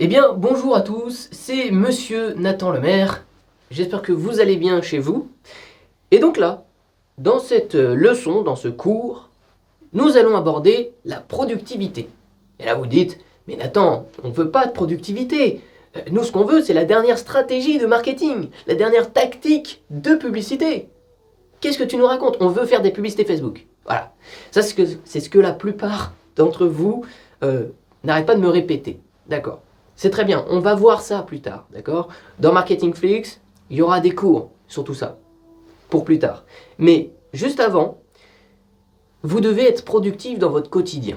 Eh bien, bonjour à tous, c'est Monsieur Nathan Lemaire. J'espère que vous allez bien chez vous. Et donc là, dans cette leçon, dans ce cours, nous allons aborder la productivité. Et là, vous dites, mais Nathan, on ne veut pas de productivité. Nous, ce qu'on veut, c'est la dernière stratégie de marketing, la dernière tactique de publicité. Qu'est-ce que tu nous racontes? On veut faire des publicités Facebook. Voilà. Ça, c'est ce que la plupart d'entre vous n'arrêtent pas de me répéter. D'accord. C'est très bien, on va voir ça plus tard, d'accord? Dans Marketing Flix, il y aura des cours sur tout ça, pour plus tard. Mais juste avant, vous devez être productif dans votre quotidien.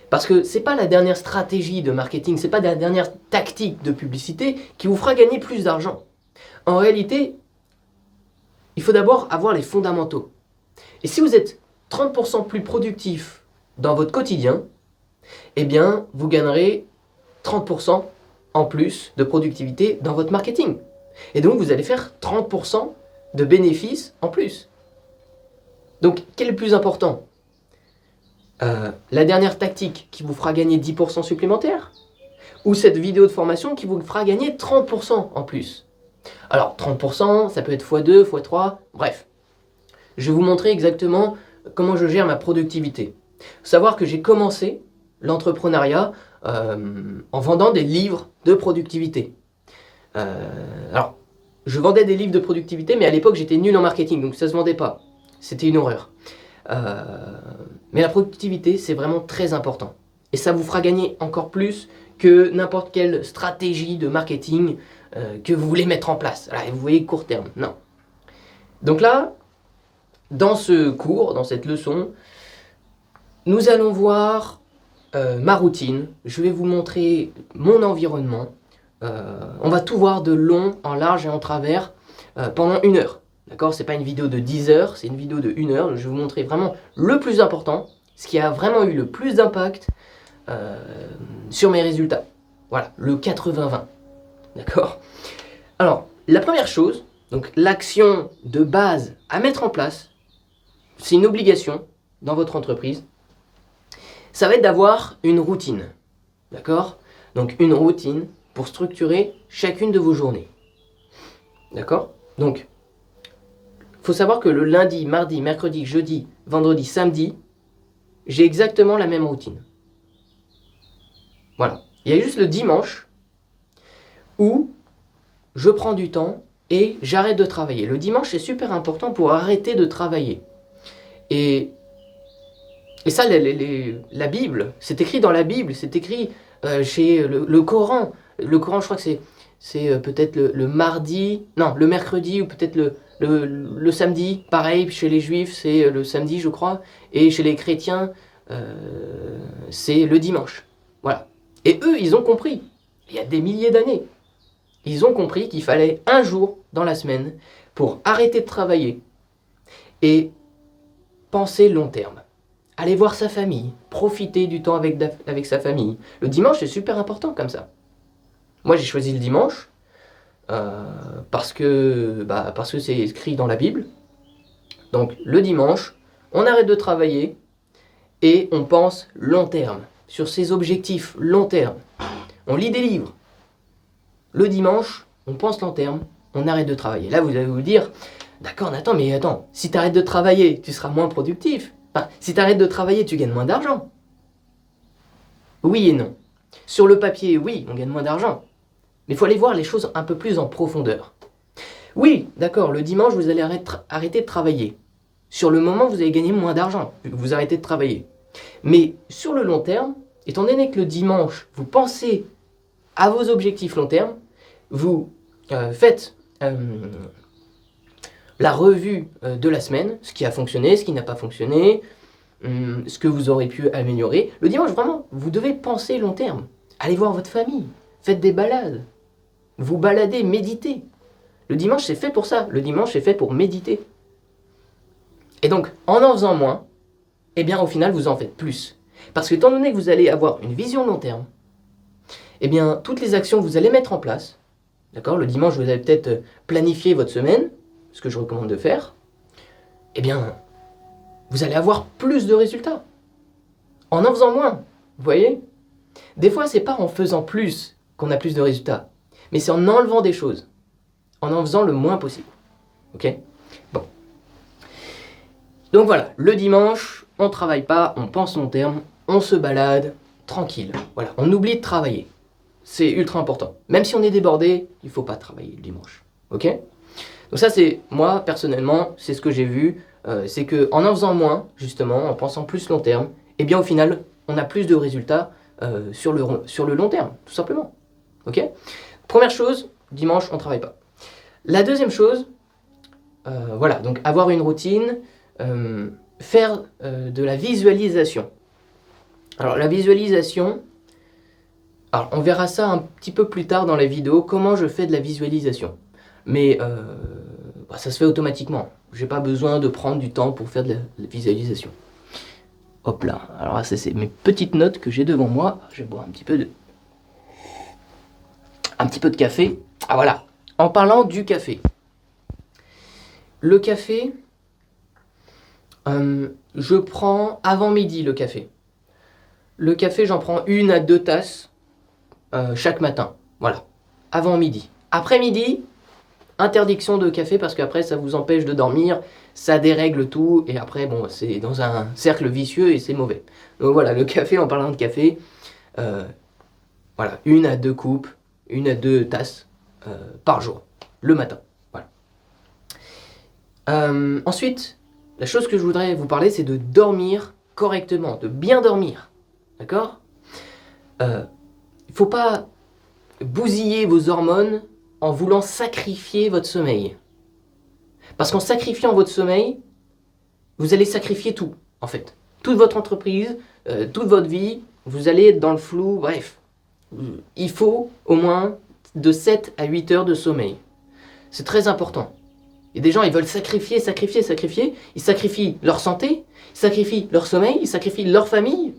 Parce que ce n'est pas la dernière stratégie de marketing, ce n'est pas la dernière tactique de publicité qui vous fera gagner plus d'argent. En réalité, il faut d'abord avoir les fondamentaux. Et si vous êtes 30% plus productif dans votre quotidien, eh bien, vous gagnerez 30% en plus de productivité dans votre marketing. Et donc, vous allez faire 30% de bénéfices en plus. Donc, quel est le plus important? La dernière tactique qui vous fera gagner 10% supplémentaires? Ou cette vidéo de formation qui vous fera gagner 30% en plus? Alors, 30%, ça peut être x2, x3, bref. Je vais vous montrer exactement comment je gère ma productivité. Il faut savoir que j'ai commencé l'entrepreneuriat en vendant des livres de productivité. Alors, je vendais des livres de productivité, mais à l'époque, j'étais nul en marketing, donc ça ne se vendait pas. C'était une horreur. Mais la productivité, c'est vraiment très important. Et ça vous fera gagner encore plus que n'importe quelle stratégie de marketing que vous voulez mettre en place. Alors, vous voyez, court terme, non. Donc là, dans ce cours, dans cette leçon, nous allons voir ma routine. Je vais vous montrer mon environnement. On va tout voir de long, en large et en travers pendant 1 heure. D'accord? C'est pas une vidéo de 10 heures, c'est une vidéo de 1 heure. Je vais vous montrer vraiment le plus important, ce qui a vraiment eu le plus d'impact sur mes résultats. Voilà, le 80-20. D'accord? Alors, la première chose, donc l'action de base à mettre en place, c'est une obligation dans votre entreprise, ça va être d'avoir une routine. D'accord? Donc une routine pour structurer chacune de vos journées. D'accord? Donc, il faut savoir que le lundi, mardi, mercredi, jeudi, vendredi, samedi, j'ai exactement la même routine. Voilà. Il y a juste le dimanche où je prends du temps et j'arrête de travailler. Le dimanche, c'est super important pour arrêter de travailler. Et ça, la Bible, c'est écrit dans la Bible, c'est écrit chez le Coran. Le Coran, je crois que c'est peut-être le mardi, non, le mercredi ou peut-être le samedi. Pareil, chez les Juifs, c'est le samedi, je crois. Et chez les chrétiens, c'est le dimanche. Voilà. Et eux, ils ont compris, il y a des milliers d'années, ils ont compris qu'il fallait un jour dans la semaine pour arrêter de travailler et penser long terme. Aller voir sa famille, profiter du temps avec sa famille. Le dimanche, c'est super important comme ça. Moi, j'ai choisi le dimanche parce que c'est écrit dans la Bible. Donc, le dimanche, on arrête de travailler et on pense long terme, sur ses objectifs long terme. On lit des livres. Le dimanche, on pense long terme, on arrête de travailler. Là, vous allez vous dire, d'accord, Nathan, mais attends, si tu arrêtes de travailler, tu seras moins productif. Enfin, si tu arrêtes de travailler, tu gagnes moins d'argent. Oui et non. Sur le papier, oui, on gagne moins d'argent. Mais il faut aller voir les choses un peu plus en profondeur. Oui, d'accord, le dimanche, vous allez arrêter de travailler. Sur le moment, vous allez gagner moins d'argent, vous arrêtez de travailler. Mais sur le long terme, étant donné que le dimanche, vous pensez à vos objectifs long terme, vous faites la revue de la semaine, ce qui a fonctionné, ce qui n'a pas fonctionné, ce que vous aurez pu améliorer. Le dimanche, vraiment, vous devez penser long terme. Allez voir votre famille, faites des balades, vous baladez, méditez. Le dimanche, c'est fait pour ça. Le dimanche, c'est fait pour méditer. Et donc, en faisant moins, eh bien, au final, vous en faites plus. Parce que, étant donné que vous allez avoir une vision long terme, eh bien, toutes les actions que vous allez mettre en place, d'accord, le dimanche, vous allez peut-être planifier votre semaine, ce que je recommande de faire, eh bien, vous allez avoir plus de résultats. En faisant moins, vous voyez? Des fois, c'est pas en faisant plus qu'on a plus de résultats, mais c'est en enlevant des choses, en faisant le moins possible. Ok? Bon. Donc voilà, le dimanche, on travaille pas, on pense long terme, on se balade, tranquille. Voilà, on oublie de travailler. C'est ultra important. Même si on est débordé, il faut pas travailler le dimanche. Ok? Donc ça, c'est moi, personnellement, c'est ce que j'ai vu. C'est qu'en en faisant moins, justement, en pensant plus long terme, eh bien au final, on a plus de résultats sur le long terme, tout simplement. Ok? Première chose, dimanche, on ne travaille pas. La deuxième chose, voilà, donc avoir une routine, faire de la visualisation. Alors la visualisation, alors on verra ça un petit peu plus tard dans la vidéo, comment je fais de la visualisation. Mais ça se fait automatiquement. J'ai pas besoin de prendre du temps pour faire de la visualisation. Hop là, alors ça c'est mes petites notes que j'ai devant moi. Je vais boire un petit peu de café. Ah voilà, en parlant du café. Le café, je prends avant midi le café. Le café, j'en prends 1 à 2 tasses chaque matin. Voilà, avant midi. Après midi, interdiction de café parce qu'après ça vous empêche de dormir, ça dérègle tout et après bon c'est dans un cercle vicieux et c'est mauvais. Donc voilà, le café, en parlant de café, voilà, 1 à 2 coupes, 1 à 2 tasses par jour, le matin. Voilà. Ensuite, la chose que je voudrais vous parler, c'est de dormir correctement, de bien dormir. D'accord? Il ne faut pas bousiller vos hormones en voulant sacrifier votre sommeil. Parce qu'en sacrifiant votre sommeil, vous allez sacrifier tout, en fait. Toute votre entreprise, toute votre vie, vous allez être dans le flou, bref. Il faut au moins de 7 à 8 heures de sommeil. C'est très important. Et des gens, ils veulent sacrifier. Ils sacrifient leur santé, ils sacrifient leur sommeil, ils sacrifient leur famille.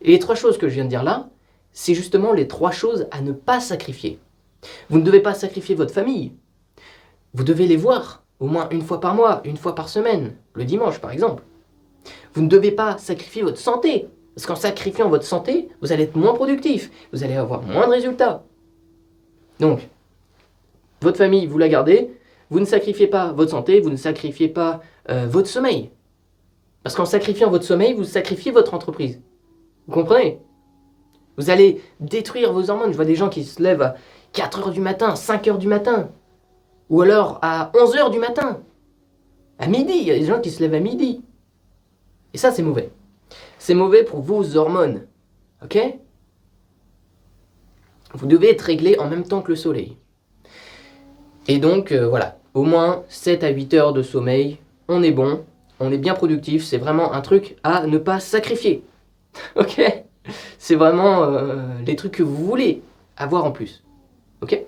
Et les 3 choses que je viens de dire là, c'est justement les 3 choses à ne pas sacrifier. Vous ne devez pas sacrifier votre famille. Vous devez les voir au moins 1 fois par mois, 1 fois par semaine, le dimanche par exemple. Vous ne devez pas sacrifier votre santé. Parce qu'en sacrifiant votre santé, vous allez être moins productif. Vous allez avoir moins de résultats. Donc, votre famille, vous la gardez. Vous ne sacrifiez pas votre santé, vous ne sacrifiez pas votre sommeil. Parce qu'en sacrifiant votre sommeil, vous sacrifiez votre entreprise. Vous comprenez? Vous allez détruire vos hormones. Je vois des gens qui se lèvent à 4 heures du matin, 5 heures du matin. Ou alors à 11 heures du matin. À midi, il y a des gens qui se lèvent à midi. Et ça, c'est mauvais. C'est mauvais pour vos hormones. Ok? Vous devez être réglé en même temps que le soleil. Et donc, voilà. Au moins 7 à 8 heures de sommeil. On est bon. On est bien productif. C'est vraiment un truc à ne pas sacrifier. Ok? C'est vraiment les trucs que vous voulez avoir en plus. Ok?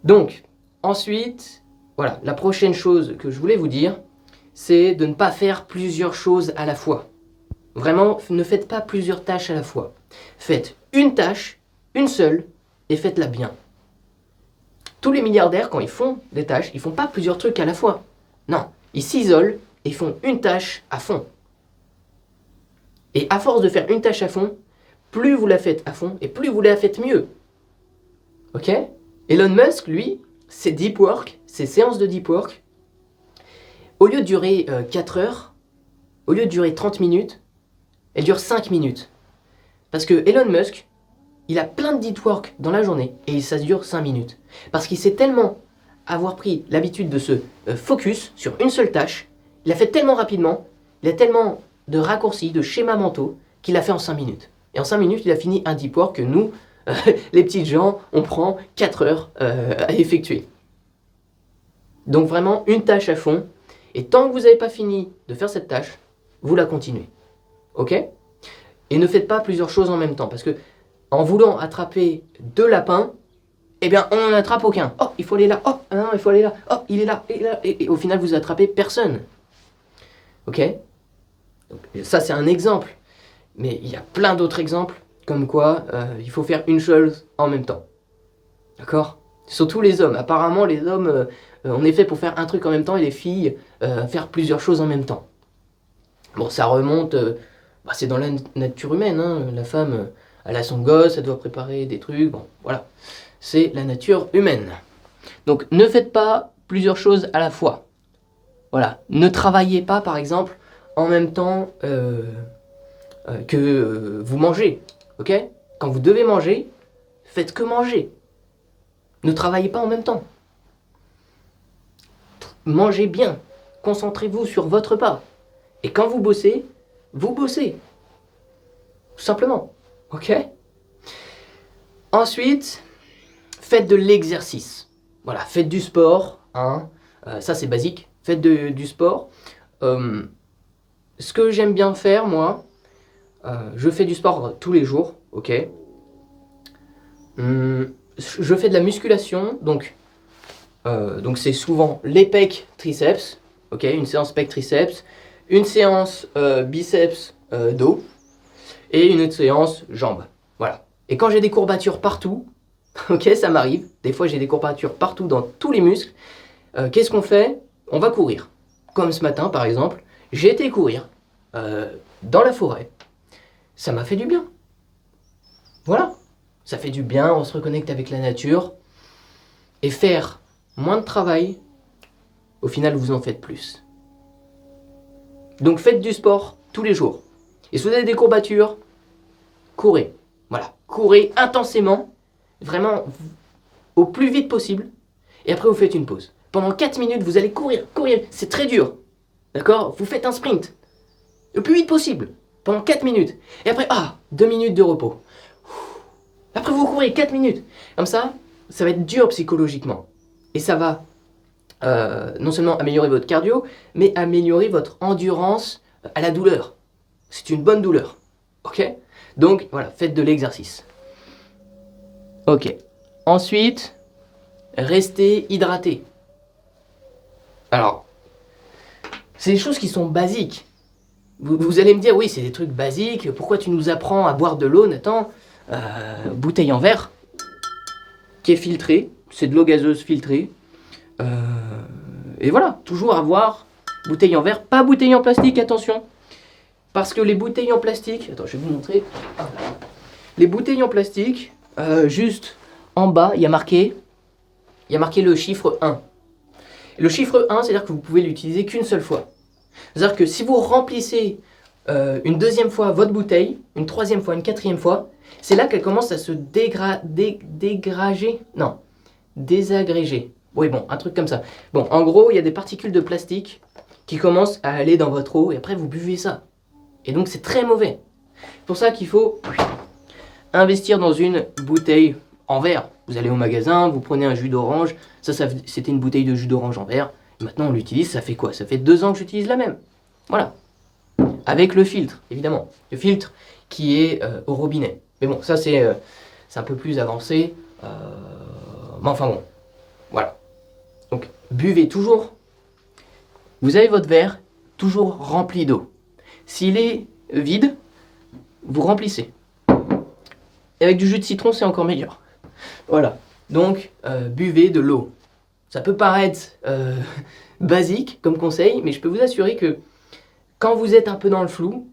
Donc, ensuite, voilà, la prochaine chose que je voulais vous dire, c'est de ne pas faire plusieurs choses à la fois. Vraiment, ne faites pas plusieurs tâches à la fois. Faites une tâche, une seule, et faites-la bien. Tous les milliardaires, quand ils font des tâches, ils font pas plusieurs trucs à la fois. Non, ils s'isolent et font une tâche à fond. Et à force de faire une tâche à fond, plus vous la faites à fond et plus vous la faites mieux. Ok? Elon Musk, lui, ses deep work, ses séances de deep work, au lieu de durer 4 heures, au lieu de durer 30 minutes, elles durent 5 minutes. Parce que Elon Musk, il a plein de deep work dans la journée et ça dure 5 minutes. Parce qu'il sait tellement avoir pris l'habitude de se focus sur une seule tâche, il a fait tellement rapidement, il a tellement de raccourcis, de schémas mentaux, qu'il a fait en 5 minutes. Et en 5 minutes, il a fini un deep work que nous, les petits gens, on prend 4 heures à effectuer. Donc vraiment, une tâche à fond. Et tant que vous n'avez pas fini de faire cette tâche, vous la continuez. Ok? Et ne faites pas plusieurs choses en même temps. Parce que en voulant attraper 2 lapins, eh bien, on n'en attrape aucun. Oh, il faut aller là. Oh, non, il faut aller là. Oh, il est là. Et au final, vous attrapez personne. Ok? Donc, ça, c'est un exemple. Mais il y a plein d'autres exemples, comme quoi il faut faire une chose en même temps. D'accord? Surtout les hommes. Apparemment, les hommes, on est fait pour faire un truc en même temps et les filles, faire plusieurs choses en même temps. Bon, ça remonte, c'est dans la nature humaine. Hein. La femme Elle a son gosse, elle doit préparer des trucs, bon, voilà. C'est la nature humaine. Donc, ne faites pas plusieurs choses à la fois. Voilà. Ne travaillez pas, par exemple, en même temps que vous mangez. Ok? Quand vous devez manger, faites que manger. Ne travaillez pas en même temps. Mangez bien. Concentrez-vous sur votre repas. Et quand vous bossez, vous bossez. Tout simplement. Ok? Ensuite, faites de l'exercice. Voilà, faites du sport. Hein. Ça, c'est basique. Faites du sport. Ce que j'aime bien faire, moi, je fais du sport tous les jours. Ok? Je fais de la musculation. Donc c'est souvent les pecs triceps. Ok? Une séance pecs triceps. Une séance biceps dos. Et une autre séance jambes. Voilà. Et quand j'ai des courbatures partout, ok, ça m'arrive. Des fois, j'ai des courbatures partout dans tous les muscles. Qu'est-ce qu'on fait? On va courir. Comme ce matin, par exemple, j'ai été courir dans la forêt. Ça m'a fait du bien. Voilà. Ça fait du bien, on se reconnecte avec la nature. Et faire moins de travail, au final, vous en faites plus. Donc, faites du sport tous les jours. Et si vous avez des courbatures, courez. Voilà. Courez intensément, vraiment au plus vite possible. Et après, vous faites une pause. Pendant 4 minutes, vous allez courir. C'est très dur. D'accord? Vous faites un sprint. Le plus vite possible. Pendant 4 minutes. Et après, 2 minutes de repos. Après, vous courez 4 minutes. Comme ça va être dur psychologiquement. Et ça va non seulement améliorer votre cardio, mais améliorer votre endurance à la douleur. C'est une bonne douleur. Ok? Donc, voilà, faites de l'exercice. Ok. Ensuite, restez hydraté. Alors, c'est des choses qui sont basiques. Vous allez me dire, oui, c'est des trucs basiques. Pourquoi tu nous apprends à boire de l'eau, Nathan? Bouteille en verre, qui est filtrée. C'est de l'eau gazeuse filtrée. Et voilà, toujours avoir bouteille en verre, pas bouteille en plastique, attention. Parce que les bouteilles en plastique, attends, je vais vous montrer. Les bouteilles en plastique, juste en bas, il y a marqué le chiffre 1. Et le chiffre 1, c'est-à-dire que vous pouvez l'utiliser qu'une seule fois. C'est-à-dire que si vous remplissez une deuxième fois votre bouteille, une troisième fois, une quatrième fois, c'est là qu'elle commence à se désagréger. Oui, bon, un truc comme ça. Bon, en gros, il y a des particules de plastique qui commencent à aller dans votre eau et après vous buvez ça. Et donc c'est très mauvais. C'est pour ça qu'il faut investir dans une bouteille en verre. Vous allez au magasin, vous prenez un jus d'orange. Ça c'était une bouteille de jus d'orange en verre. Et maintenant on l'utilise, ça fait quoi? Ça fait 2 ans que j'utilise la même. Voilà. Avec le filtre, évidemment. Le filtre qui est au robinet. Mais bon, ça c'est un peu plus avancé. Mais enfin bon, voilà. Donc buvez toujours. Vous avez votre verre toujours rempli d'eau. S'il est vide, vous remplissez. Et avec du jus de citron, c'est encore meilleur. Voilà. Donc, buvez de l'eau. Ça peut paraître basique comme conseil, mais je peux vous assurer que quand vous êtes un peu dans le flou,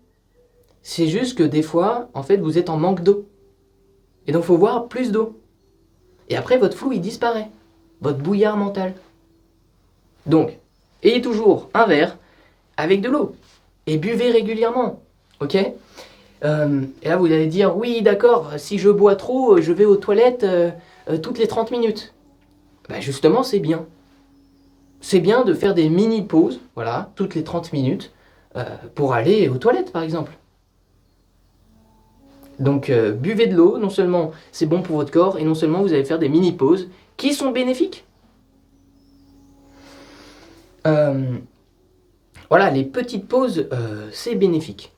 c'est juste que des fois, en fait, vous êtes en manque d'eau. Et donc, il faut boire plus d'eau. Et après, votre flou, il disparaît. Votre brouillard mental. Donc, ayez toujours un verre avec de l'eau. Et buvez régulièrement. Ok? Et là, vous allez dire, oui, d'accord, si je bois trop, je vais aux toilettes toutes les 30 minutes. Ben justement, c'est bien. C'est bien de faire des mini-pauses, voilà, toutes les 30 minutes, pour aller aux toilettes, par exemple. Donc, buvez de l'eau, non seulement c'est bon pour votre corps, et non seulement vous allez faire des mini-pauses qui sont bénéfiques. Voilà, les petites pauses, c'est bénéfique.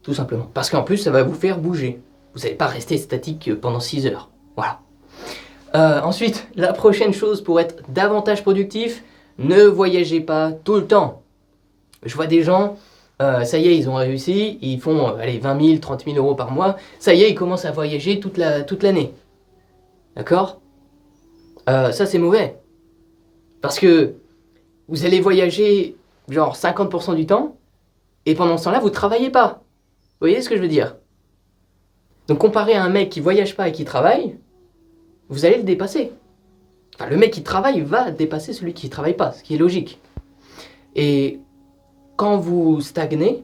Tout simplement. Parce qu'en plus, ça va vous faire bouger. Vous n'allez pas rester statique pendant 6 heures. Voilà. Ensuite, la prochaine chose pour être davantage productif, ne voyagez pas tout le temps. Je vois des gens, ça y est, ils ont réussi, ils font 20 000, 30 000 euros par mois. Ça y est, ils commencent à voyager toute l'année. D'accord? Ça, c'est mauvais. Parce que vous allez voyager genre 50% du temps, et pendant ce temps-là, vous ne travaillez pas. Vous voyez ce que je veux dire? Donc comparé à un mec qui voyage pas et qui travaille, vous allez le dépasser. Enfin, le mec qui travaille va dépasser celui qui travaille pas, ce qui est logique. Et quand vous stagnez,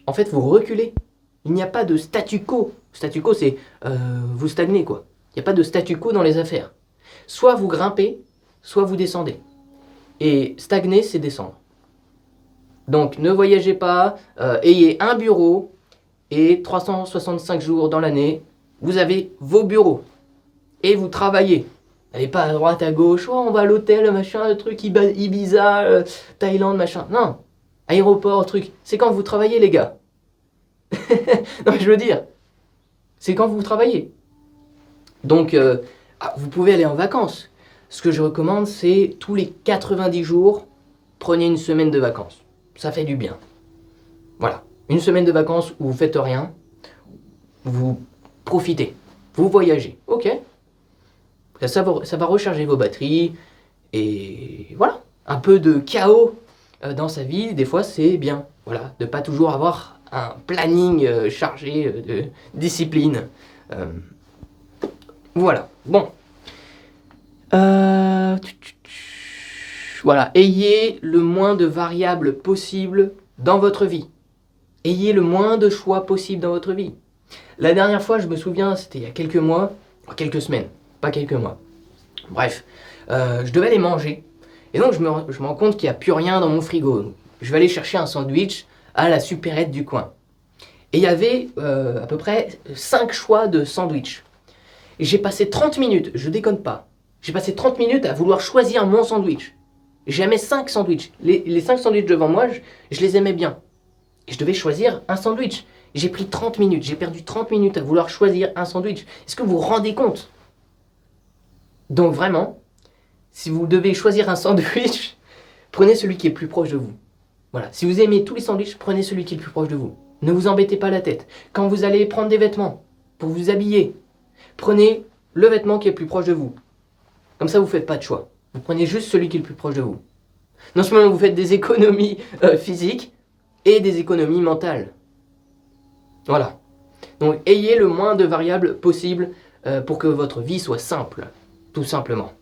en fait, vous reculez. Il n'y a pas de statu quo. Statu quo, c'est vous stagnez, quoi. Il n'y a pas de statu quo dans les affaires. Soit vous grimpez, soit vous descendez. Et stagner, c'est descendre. Donc, ne voyagez pas, ayez un bureau, et 365 jours dans l'année, vous avez vos bureaux. Et vous travaillez. N'allez pas à droite, à gauche, oh, on va à l'hôtel, machin, le truc, Ibiza, Thaïlande, machin. Non, aéroport, truc. C'est quand vous travaillez, les gars. Non, mais je veux dire, c'est quand vous travaillez. Donc, vous pouvez aller en vacances. Ce que je recommande, c'est tous les 90 jours, prenez une semaine de vacances. Ça fait du bien. Voilà. Une semaine de vacances où vous faites rien, vous profitez, vous voyagez. Ok. Ça va recharger vos batteries. Et voilà. Un peu de chaos dans sa vie, des fois, c'est bien. Voilà. De ne pas toujours avoir un planning chargé de discipline. Voilà. Bon. Voilà. Ayez le moins de variables possible dans votre vie. Ayez le moins de choix possible dans votre vie. La dernière fois, je me souviens, c'était il y a quelques mois, quelques semaines, pas quelques mois. Bref, je devais aller manger. Et donc, je me rends compte qu'il n'y a plus rien dans mon frigo. Donc, je vais aller chercher un sandwich à la supérette du coin. Et il y avait à peu près 5 choix de sandwich. Et j'ai passé 30 minutes, je déconne pas. J'ai passé 30 minutes à vouloir choisir mon sandwich. J'aimais 5 sandwichs. Les 5 sandwichs devant moi, je les aimais bien. Et je devais choisir un sandwich. J'ai pris 30 minutes, j'ai perdu 30 minutes à vouloir choisir un sandwich. Est-ce que vous vous rendez compte? Donc vraiment, si vous devez choisir un sandwich, prenez celui qui est le plus proche de vous. Voilà. Si vous aimez tous les sandwichs, prenez celui qui est le plus proche de vous. Ne vous embêtez pas la tête. Quand vous allez prendre des vêtements pour vous habiller, prenez le vêtement qui est le plus proche de vous. Comme ça, vous ne faites pas de choix. Vous prenez juste celui qui est le plus proche de vous. Non seulement vous faites des économies physiques et des économies mentales. Voilà. Donc, ayez le moins de variables possible pour que votre vie soit simple, tout simplement.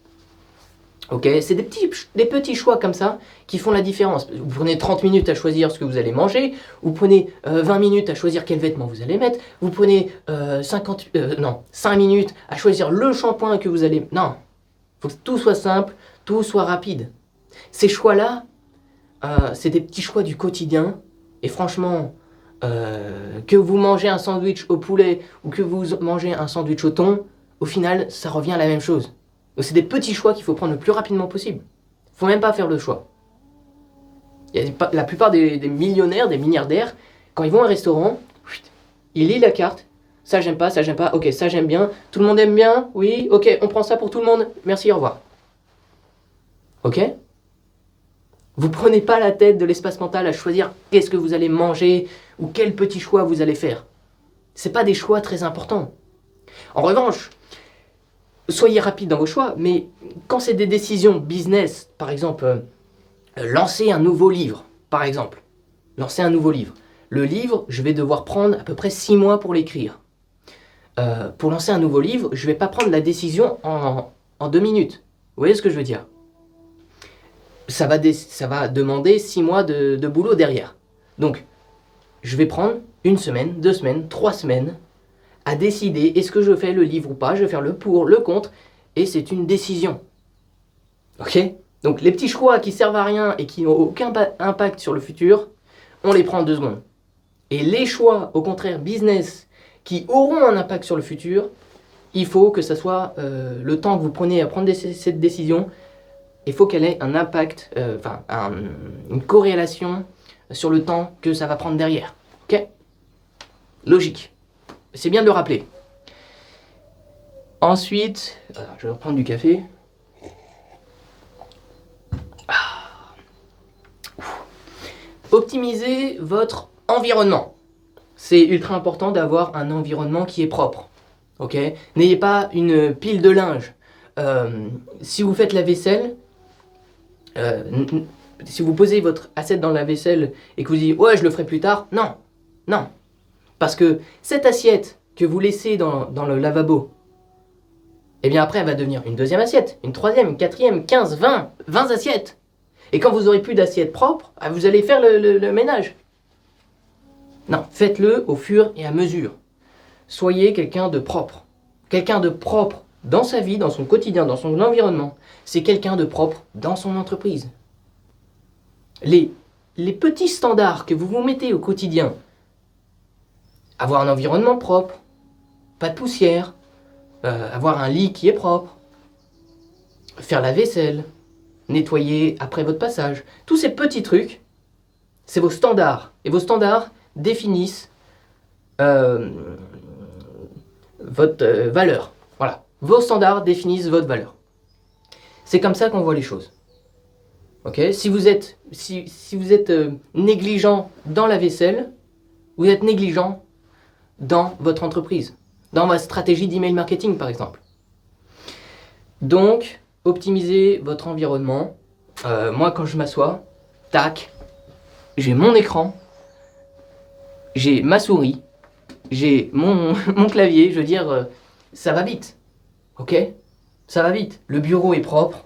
Ok, c'est des petits choix comme ça qui font la différence. Vous prenez 30 minutes à choisir ce que vous allez manger, vous prenez 20 minutes à choisir quel vêtement vous allez mettre, vous prenez 5 minutes à choisir le shampoing que vous allez... Non, il faut que tout soit simple, tout soit rapide. Ces choix-là, c'est des petits choix du quotidien, et franchement, que vous mangez un sandwich au poulet ou que vous mangez un sandwich au thon, au final, ça revient à la même chose. Donc c'est des petits choix qu'il faut prendre le plus rapidement possible. Il ne faut même pas faire le choix. La plupart des millionnaires, des milliardaires, quand ils vont à un restaurant, ils lisent la carte. Ça j'aime pas, ok, ça j'aime bien. Tout le monde aime bien, oui, ok, on prend ça pour tout le monde. Merci, au revoir. Ok? Vous prenez pas la tête de l'espace mental à choisir qu'est-ce que vous allez manger ou quel petit choix vous allez faire. C'est pas des choix très importants. En revanche, soyez rapide dans vos choix, mais quand c'est des décisions business, par exemple, lancer un nouveau livre, par exemple, lancer un nouveau livre. Le livre, je vais devoir prendre à peu près 6 mois pour l'écrire. Pour lancer un nouveau livre, je ne vais pas prendre la décision en 2 minutes. Vous voyez ce que je veux dire? Ça va demander 6 mois de boulot derrière. Donc, je vais prendre 1 semaine, 2 semaines, 3 semaines à décider est-ce que je fais le livre ou pas, je vais faire le pour, le contre, et c'est une décision. Ok? Donc les petits choix qui servent à rien et qui n'ont aucun impact sur le futur, on les prend en 2 secondes. Et les choix, au contraire, business, qui auront un impact sur le futur, il faut que ça soit le temps que vous prenez à prendre cette décision, il faut qu'elle ait un impact, une corrélation sur le temps que ça va prendre derrière. Ok? Logique. C'est bien de le rappeler. Ensuite, je vais reprendre du café. Optimisez votre environnement. C'est ultra important d'avoir un environnement qui est propre. Ok? N'ayez pas une pile de linge. Si vous faites la vaisselle, si vous posez votre assiette dans la vaisselle et que vous dites « Ouais, je le ferai plus tard », non. Parce que cette assiette que vous laissez dans le lavabo, eh bien après, elle va devenir une deuxième assiette, une troisième, une quatrième, 15, 20 assiettes. Et quand vous aurez plus d'assiettes propres, vous allez faire le ménage. Non, faites-le au fur et à mesure. Soyez quelqu'un de propre. Quelqu'un de propre dans sa vie, dans son quotidien, dans son environnement. C'est quelqu'un de propre dans son entreprise. Les petits standards que vous vous mettez au quotidien, avoir un environnement propre, pas de poussière, avoir un lit qui est propre, faire la vaisselle, nettoyer après votre passage. Tous ces petits trucs, c'est vos standards. Et vos standards définissent votre valeur. Voilà. Vos standards définissent votre valeur. C'est comme ça qu'on voit les choses. Ok ? Si vous êtes négligent dans la vaisselle, vous êtes négligent dans votre entreprise, dans votre stratégie d'email marketing par exemple. Donc, optimisez votre environnement. Moi, quand je m'assois, tac, j'ai mon écran, j'ai ma souris, j'ai mon clavier, je veux dire, ça va vite. Ok ? Ça va vite. Le bureau est propre.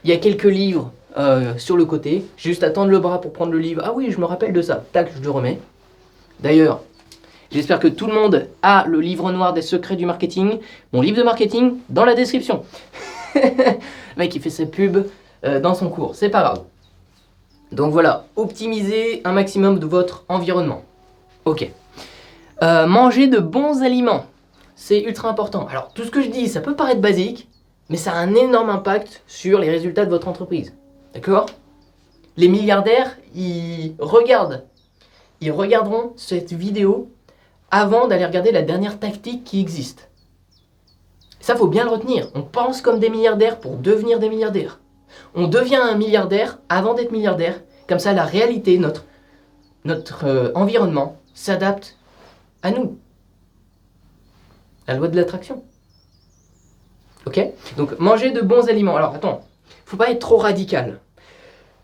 Il y a quelques livres sur le côté. J'ai juste à tendre le bras pour prendre le livre. Ah oui, je me rappelle de ça. Tac, je le remets. D'ailleurs, j'espère que tout le monde a le livre noir des secrets du marketing. Mon livre de marketing dans la description. Le mec, il fait ses pubs dans son cours. C'est pas grave. Donc voilà, optimisez un maximum de votre environnement. Ok. Manger de bons aliments. C'est ultra important. Alors, tout ce que je dis, ça peut paraître basique, mais ça a un énorme impact sur les résultats de votre entreprise. D'accord ? Les milliardaires, ils regarderont cette vidéo avant d'aller regarder la dernière tactique qui existe. Ça, faut bien le retenir. On pense comme des milliardaires pour devenir des milliardaires. On devient un milliardaire avant d'être milliardaire. Comme ça, la réalité, notre environnement s'adapte à nous. La loi de l'attraction. Ok ? Donc, manger de bons aliments. Alors, attends, faut pas être trop radical.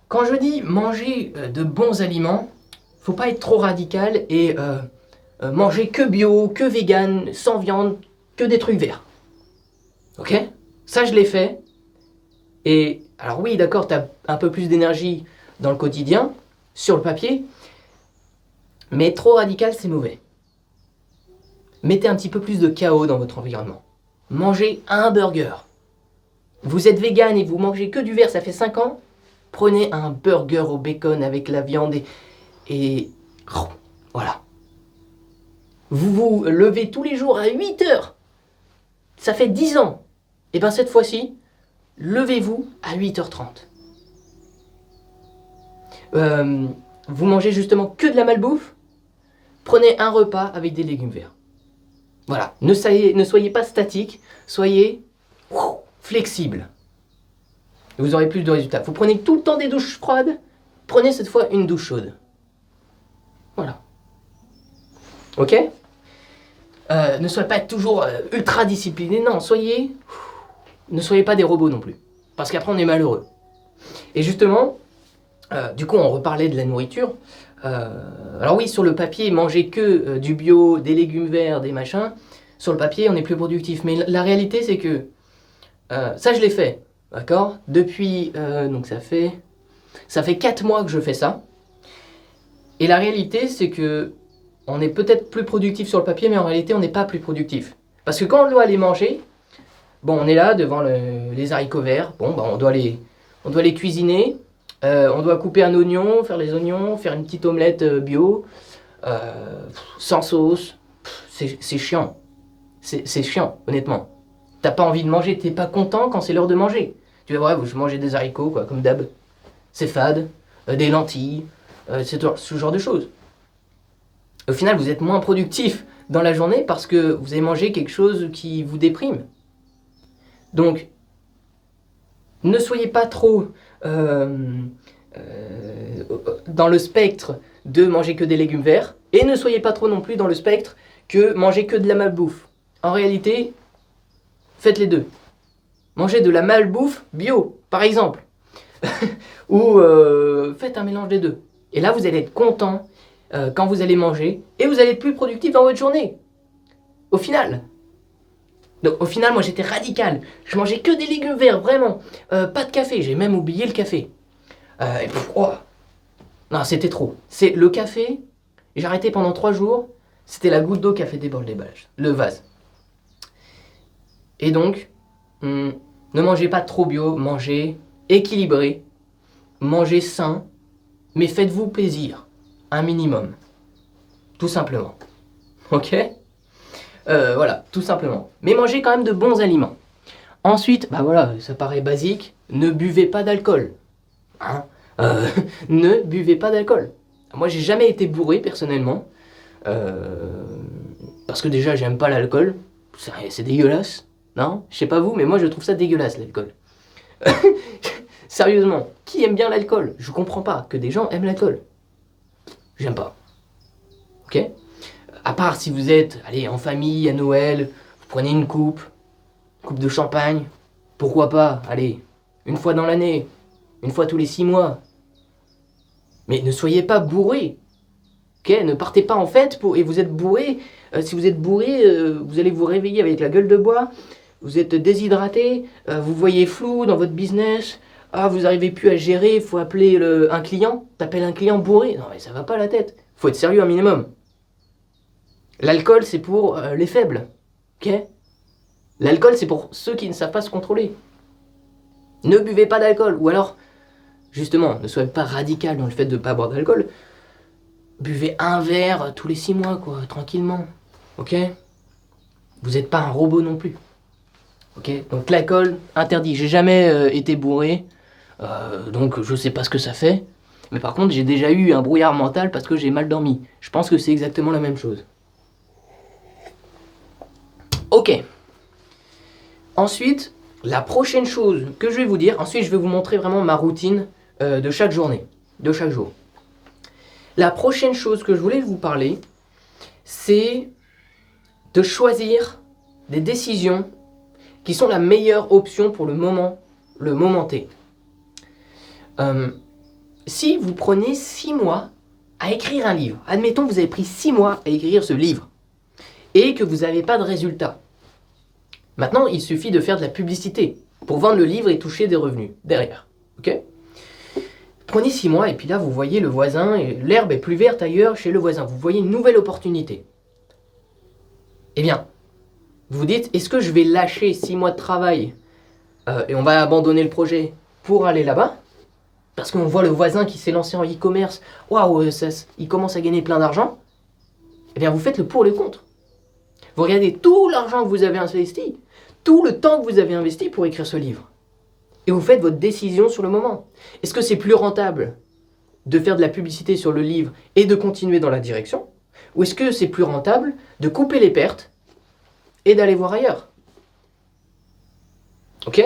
Quand je dis manger de bons aliments, faut pas être trop radical et manger que bio, que vegan, sans viande, que des trucs verts. Ok ? Ça, je l'ai fait. Et alors oui, d'accord, tu as un peu plus d'énergie dans le quotidien, sur le papier, mais trop radical, c'est mauvais. Mettez un petit peu plus de chaos dans votre environnement. Mangez un burger. Vous êtes vegan et vous mangez que du vert, ça fait 5 ans. Prenez un burger au bacon avec la viande et voilà. Vous vous levez tous les jours à 8 heures. Ça fait 10 ans. Et bien cette fois-ci, levez-vous à 8h30. Vous mangez justement que de la malbouffe. Prenez un repas avec des légumes verts. Voilà, ne soyez pas statique, soyez flexible. Vous aurez plus de résultats. Vous prenez tout le temps des douches froides, prenez cette fois une douche chaude. Voilà. Ok ? Ne soyez pas toujours ultra discipliné, non, ne soyez pas des robots non plus. Parce qu'après on est malheureux. Et justement, du coup on reparlait de la nourriture. Alors oui, sur le papier, manger que du bio, des légumes verts, des machins, sur le papier on est plus productif. Mais la réalité c'est que, ça je l'ai fait, d'accord ? Depuis, donc ça fait 4 mois que je fais ça. Et la réalité c'est que on est peut-être plus productif sur le papier, mais en réalité on n'est pas plus productif. Parce que quand on doit aller manger, bon on est là devant les haricots verts, bon bah, on doit les cuisiner. On doit couper un oignon, faire les oignons, faire une petite omelette bio, sans sauce. C'est chiant. C'est chiant, honnêtement. T'as pas envie de manger, t'es pas content quand c'est l'heure de manger. Tu vas voir, je mangeais des haricots, quoi, comme d'hab. C'est fade, des lentilles, ce genre de choses. Au final, vous êtes moins productif dans la journée parce que vous avez mangé quelque chose qui vous déprime. Donc, ne soyez pas trop dans le spectre de manger que des légumes verts et ne soyez pas trop non plus dans le spectre que manger que de la malbouffe. En réalité, faites les deux. Mangez de la malbouffe bio, par exemple. Ou faites un mélange des deux. Et là, vous allez être content quand vous allez manger et vous allez être plus productif dans votre journée. Au final. Donc au final, moi j'étais radical. Je mangeais que des légumes verts, vraiment. Pas de café, j'ai même oublié le café. Oh. Non, c'était trop. C'est le café, j'ai arrêté pendant 3 jours. C'était la goutte d'eau qui a fait déborder le vase. Et donc, ne mangez pas trop bio, mangez équilibré, mangez sain, mais faites-vous plaisir, un minimum. Tout simplement. Ok ? Voilà, tout simplement. Mais mangez quand même de bons aliments. Ensuite, bah voilà, ça paraît basique, ne buvez pas d'alcool. Hein, ne buvez pas d'alcool. Moi, j'ai jamais été bourré personnellement, parce que déjà, j'aime pas l'alcool. C'est dégueulasse, non? Je sais pas vous, mais moi, je trouve ça dégueulasse l'alcool. Sérieusement, qui aime bien l'alcool? Je comprends pas que des gens aiment l'alcool. J'aime pas. Ok? À part si vous êtes, allez, en famille, à Noël, vous prenez une coupe de champagne, pourquoi pas, allez, une fois dans l'année, une fois tous les 6 mois. Mais ne soyez pas bourré. Ok? Ne partez pas en fête et vous êtes bourré. Si vous êtes bourré, vous allez vous réveiller avec la gueule de bois, vous êtes déshydraté, vous voyez flou dans votre business, vous n'arrivez plus à gérer, il faut appeler un client, t'appelles un client bourré. Non mais ça va pas la tête, faut être sérieux un minimum. L'alcool, c'est pour les faibles, ok? L'alcool, c'est pour ceux qui ne savent pas se contrôler. Ne buvez pas d'alcool, ou alors, justement, ne soyez pas radical dans le fait de ne pas boire d'alcool. Buvez un verre tous les 6 mois, quoi, tranquillement, ok? Vous n'êtes pas un robot non plus, ok? Donc l'alcool, interdit. J'ai jamais été bourré, donc je sais pas ce que ça fait. Mais par contre, j'ai déjà eu un brouillard mental parce que j'ai mal dormi. Je pense que c'est exactement la même chose. Ok. Ensuite, la prochaine chose que je vais vous dire, ensuite je vais vous montrer vraiment ma routine de chaque journée, de chaque jour. La prochaine chose que je voulais vous parler, c'est de choisir des décisions qui sont la meilleure option pour le moment T. Si vous prenez 6 mois à écrire un livre, admettons que vous avez pris 6 mois à écrire ce livre, et que vous n'avez pas de résultat. Maintenant, il suffit de faire de la publicité pour vendre le livre et toucher des revenus derrière. Ok ? Prenez 6 mois et puis là, vous voyez le voisin, et l'herbe est plus verte ailleurs chez le voisin. Vous voyez une nouvelle opportunité. Eh bien, vous dites, est-ce que je vais lâcher 6 mois de travail et on va abandonner le projet pour aller là-bas? Parce qu'on voit le voisin qui s'est lancé en e-commerce, waouh, il commence à gagner plein d'argent. Eh bien, vous faites le pour et le contre. Vous regardez tout l'argent que vous avez investi, tout le temps que vous avez investi pour écrire ce livre. Et vous faites votre décision sur le moment. Est-ce que c'est plus rentable de faire de la publicité sur le livre et de continuer dans la direction? Ou est-ce que c'est plus rentable de couper les pertes et d'aller voir ailleurs? Ok?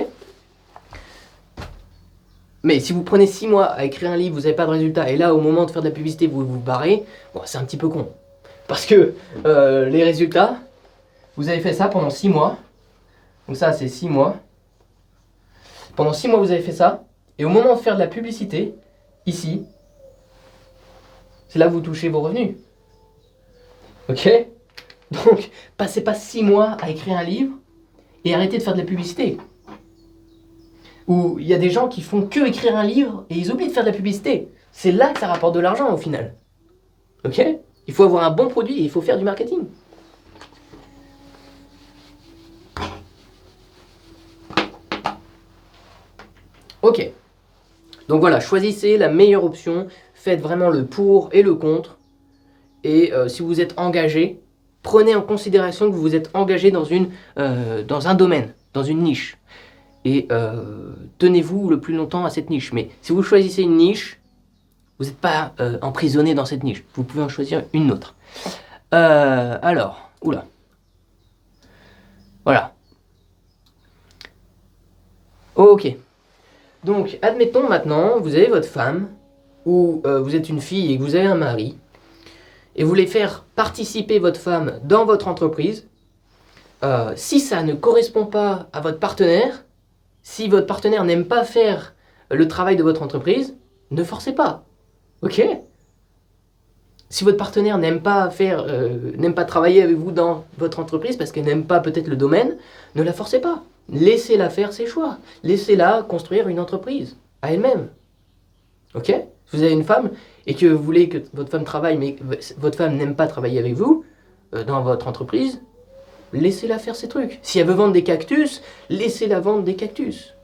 Mais si vous prenez 6 mois à écrire un livre, vous n'avez pas de résultat, et là, au moment de faire de la publicité, vous vous barrez, bon, c'est un petit peu con. Parce que les résultats, vous avez fait ça pendant 6 mois. Donc ça, c'est 6 mois. Pendant 6 mois, vous avez fait ça. Et au moment de faire de la publicité, ici, c'est là que vous touchez vos revenus. Ok? Donc, passez pas 6 mois à écrire un livre et arrêtez de faire de la publicité. Ou il y a des gens qui font que écrire un livre et ils oublient de faire de la publicité. C'est là que ça rapporte de l'argent au final. Ok? Il faut avoir un bon produit et il faut faire du marketing. Ok. Donc voilà, choisissez la meilleure option. Faites vraiment le pour et le contre. Et si vous êtes engagé, prenez en considération que vous vous êtes engagé dans un domaine, dans une niche. Et tenez-vous le plus longtemps à cette niche. Mais si vous choisissez une niche, vous n'êtes pas emprisonné dans cette niche. Vous pouvez en choisir une autre. Alors, oula. Voilà. Ok. Donc, admettons maintenant, vous avez votre femme, ou vous êtes une fille et que vous avez un mari, et vous voulez faire participer votre femme dans votre entreprise. Si ça ne correspond pas à votre partenaire, si votre partenaire n'aime pas faire le travail de votre entreprise, ne forcez pas. Ok? Si votre partenaire n'aime pas travailler avec vous dans votre entreprise parce qu'elle n'aime pas peut-être le domaine, ne la forcez pas. Laissez-la faire ses choix. Laissez-la construire une entreprise à elle-même. Ok? Si vous avez une femme et que vous voulez que votre femme travaille, mais votre femme n'aime pas travailler avec vous dans votre entreprise, laissez-la faire ses trucs. Si elle veut vendre des cactus, laissez-la vendre des cactus.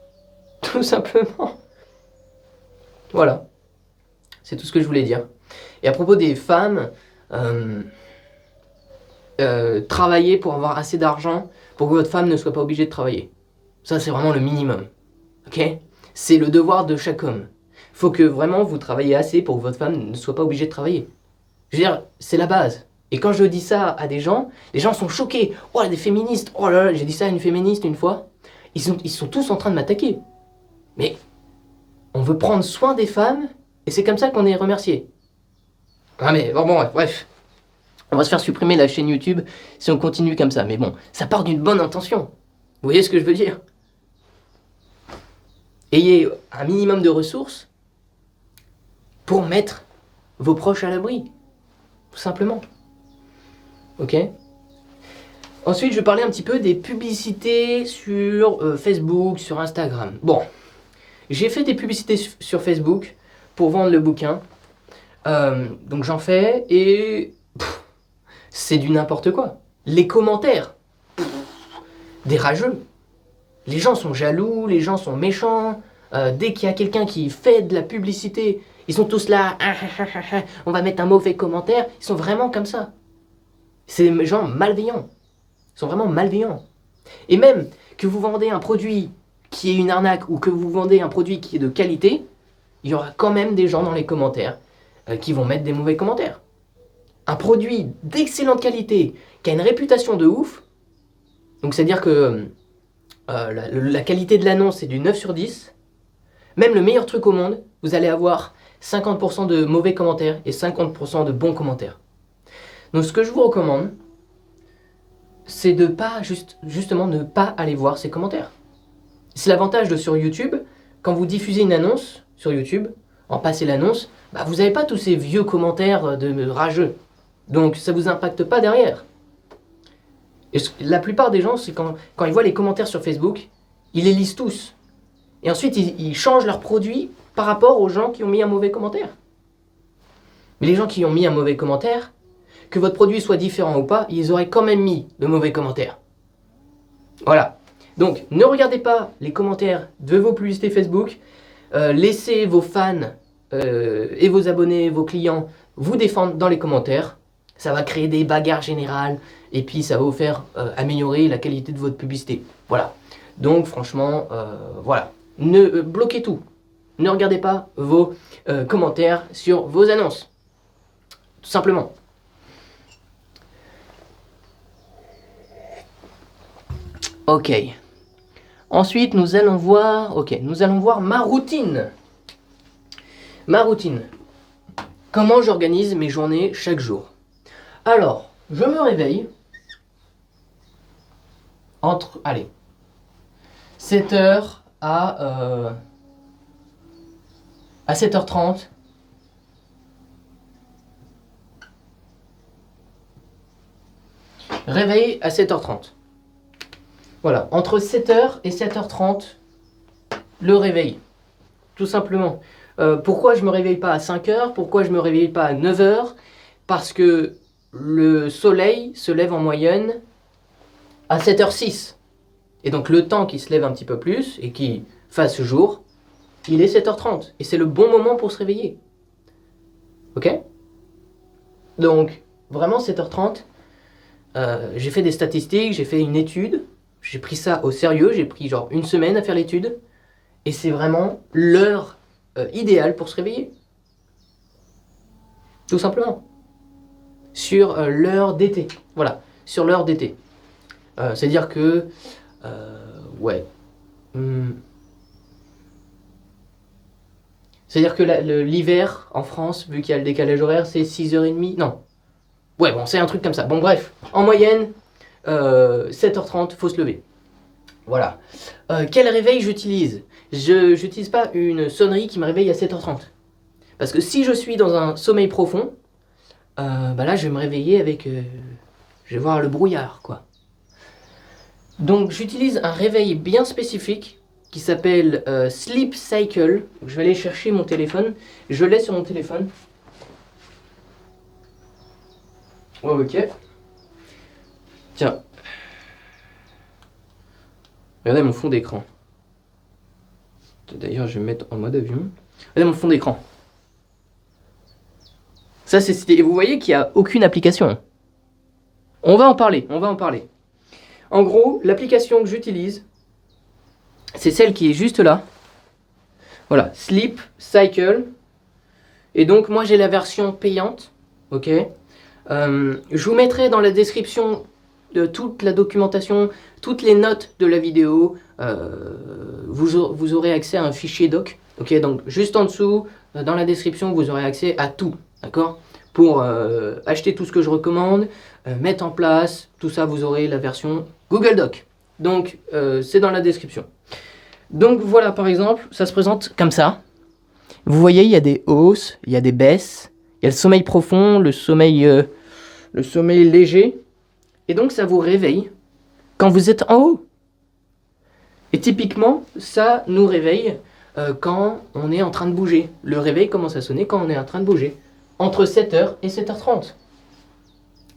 Tout simplement. Voilà. C'est tout ce que je voulais dire. Et à propos des femmes, travailler pour avoir assez d'argent pour que votre femme ne soit pas obligée de travailler. Ça, c'est vraiment le minimum. Ok? C'est le devoir de chaque homme. Il faut que vraiment vous travaillez assez pour que votre femme ne soit pas obligée de travailler. Je veux dire, c'est la base. Et quand je dis ça à des gens, les gens sont choqués. Oh, des féministes. Oh là là, j'ai dit ça à une féministe une fois. Ils sont tous en train de m'attaquer. Mais on veut prendre soin des femmes et c'est comme ça qu'on est remercié. Ah mais bon, bref. On va se faire supprimer la chaîne YouTube si on continue comme ça. Mais bon, ça part d'une bonne intention. Vous voyez ce que je veux dire? Ayez un minimum de ressources pour mettre vos proches à l'abri. Tout simplement. Ok? Ensuite, je vais parler un petit peu des publicités sur Facebook, sur Instagram. Bon, j'ai fait des publicités sur Facebook pour vendre le bouquin. Donc j'en fais et c'est du n'importe quoi. Les commentaires, des rageux. Les gens sont jaloux, les gens sont méchants. Dès qu'il y a quelqu'un qui fait de la publicité, ils sont tous là, on va mettre un mauvais commentaire. Ils sont vraiment comme ça. C'est des gens malveillants. Ils sont vraiment malveillants. Et même que vous vendez un produit qui est une arnaque ou que vous vendez un produit qui est de qualité, il y aura quand même des gens dans les commentaires qui vont mettre des mauvais commentaires. Un produit d'excellente qualité, qui a une réputation de ouf, donc c'est-à-dire que la qualité de l'annonce est du 9 sur 10, même le meilleur truc au monde, vous allez avoir 50% de mauvais commentaires et 50% de bons commentaires. Donc ce que je vous recommande, c'est de pas justement ne pas aller voir ces commentaires. C'est l'avantage de sur YouTube, quand vous diffusez une annonce sur YouTube, en passer l'annonce, bah vous n'avez pas tous ces vieux commentaires de rageux. Donc ça ne vous impacte pas derrière. Et la plupart des gens, c'est quand ils voient les commentaires sur Facebook, ils les lisent tous. Et ensuite, ils changent leurs produits par rapport aux gens qui ont mis un mauvais commentaire. Mais les gens qui ont mis un mauvais commentaire, que votre produit soit différent ou pas, ils auraient quand même mis le mauvais commentaire. Voilà. Donc, ne regardez pas les commentaires de vos publicités Facebook. Laissez vos fans et vos abonnés, vos clients, vous défendre dans les commentaires. Ça va créer des bagarres générales et puis ça va vous faire améliorer la qualité de votre publicité. Voilà. Donc, franchement, voilà. Bloquez tout. Ne regardez pas vos commentaires sur vos annonces. Tout simplement. Ok. Ensuite, nous allons voir ma routine. Ma routine. Comment j'organise mes journées chaque jour. Alors, je me réveille entre 7h à 7h30. Réveil à 7h30. Voilà, entre 7h et 7h30, le réveil. Tout simplement. Pourquoi je ne me réveille pas à 5h? Pourquoi je ne me réveille pas à 9h? Parce que le soleil se lève en moyenne à 7h06. Et donc le temps qui se lève un petit peu plus et qui fasse jour, il est 7h30. Et c'est le bon moment pour se réveiller. Ok? Donc, vraiment 7h30, j'ai fait des statistiques, j'ai fait une étude. J'ai pris ça au sérieux, j'ai pris genre une semaine à faire l'étude. Et c'est vraiment l'heure idéale pour se réveiller. Tout simplement. Sur l'heure d'été. Voilà, sur l'heure d'été. C'est-à-dire que... C'est-à-dire que l'hiver, en France, vu qu'il y a le décalage horaire, c'est 6h30. Non. Ouais, bon, c'est un truc comme ça. Bon, bref. En moyenne, 7h30, faut se lever. Voilà. Quel réveil j'utilise? Je n'utilise pas une sonnerie qui me réveille à 7h30. Parce que si je suis dans un sommeil profond, bah là je vais me réveiller avec... je vais voir le brouillard, quoi. Donc j'utilise un réveil bien spécifique qui s'appelle Sleep Cycle. Je vais aller chercher mon téléphone. Je l'ai sur mon téléphone. Ok. Tiens. Regardez mon fond d'écran. D'ailleurs, je vais me mettre en mode avion. Regardez mon fond d'écran. Ça, c'est... Et vous voyez qu'il n'y a aucune application. On va en parler, on va en parler. En gros, l'application que j'utilise, c'est celle qui est juste là. Voilà, Sleep Cycle. Et donc, moi, j'ai la version payante. Ok. Je vous mettrai dans la description de toute la documentation, toutes les notes de la vidéo. Vous aurez accès à un fichier doc. Ok, donc juste en dessous, dans la description, vous aurez accès à tout. D'accord? Pour acheter tout ce que je recommande, mettre en place, tout ça, vous aurez la version Google Doc. Donc, c'est dans la description. Donc voilà, par exemple, ça se présente comme ça. Vous voyez, il y a des hausses, il y a des baisses, il y a le sommeil profond, le sommeil léger. Et donc, ça vous réveille quand vous êtes en haut. Et typiquement, ça nous réveille quand on est en train de bouger. Le réveil commence à sonner quand on est en train de bouger. Entre 7h et 7h30.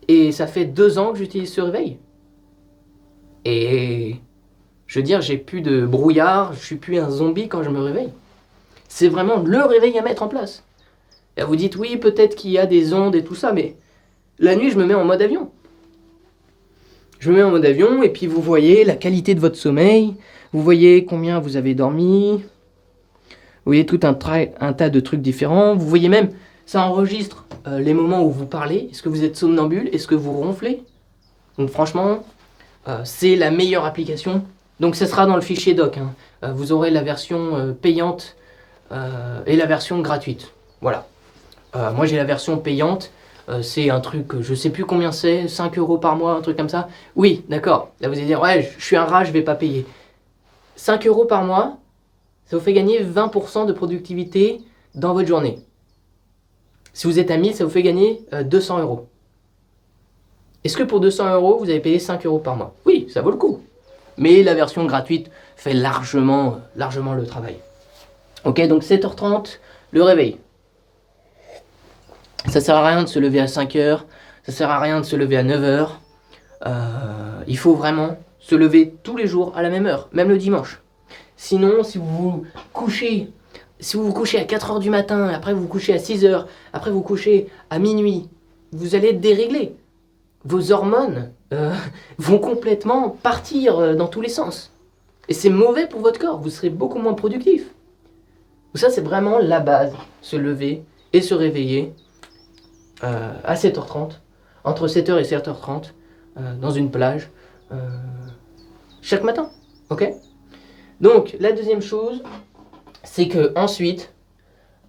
Et ça fait 2 ans que j'utilise ce réveil. Et je veux dire, j'ai plus de brouillard, je suis plus un zombie quand je me réveille. C'est vraiment le réveil à mettre en place. Et vous dites, oui, peut-être qu'il y a des ondes et tout ça, mais la nuit, je me mets en mode avion. Je me mets en mode avion et puis vous voyez la qualité de votre sommeil, vous voyez combien vous avez dormi, vous voyez tout un tas de trucs différents, vous voyez même, ça enregistre les moments où vous parlez, est-ce que vous êtes somnambule, est-ce que vous ronflez. Donc franchement, c'est la meilleure application. Donc ça sera dans le fichier doc, hein. Vous aurez la version payante et la version gratuite. Voilà. Moi j'ai la version payante. C'est un truc, je sais plus combien c'est, 5 € par mois, un truc comme ça. Oui, d'accord. Là vous allez dire, ouais, je suis un rat, je vais pas payer. 5 € par mois, ça vous fait gagner 20% de productivité dans votre journée. Si vous êtes à 1000, ça vous fait gagner 200 €. Est-ce que pour 200 €, vous avez payé 5 € par mois? Oui, ça vaut le coup. Mais la version gratuite fait largement le travail. Ok, donc 7h30, le réveil. Ça sert à rien de se lever à 5h, ça sert à rien de se lever à 9h. Il faut vraiment se lever tous les jours à la même heure, même le dimanche. Sinon, si vous vous couchez à 4h du matin, après vous vous couchez à 6h, après vous couchez à minuit, vous allez être déréglé. Vos hormones vont complètement partir dans tous les sens. Et c'est mauvais pour votre corps, vous serez beaucoup moins productif. Donc ça, c'est vraiment la base, se lever et se réveiller à 7h30, entre 7h et 7h30, dans une plage, chaque matin. Ok? Donc, la deuxième chose, c'est que ensuite,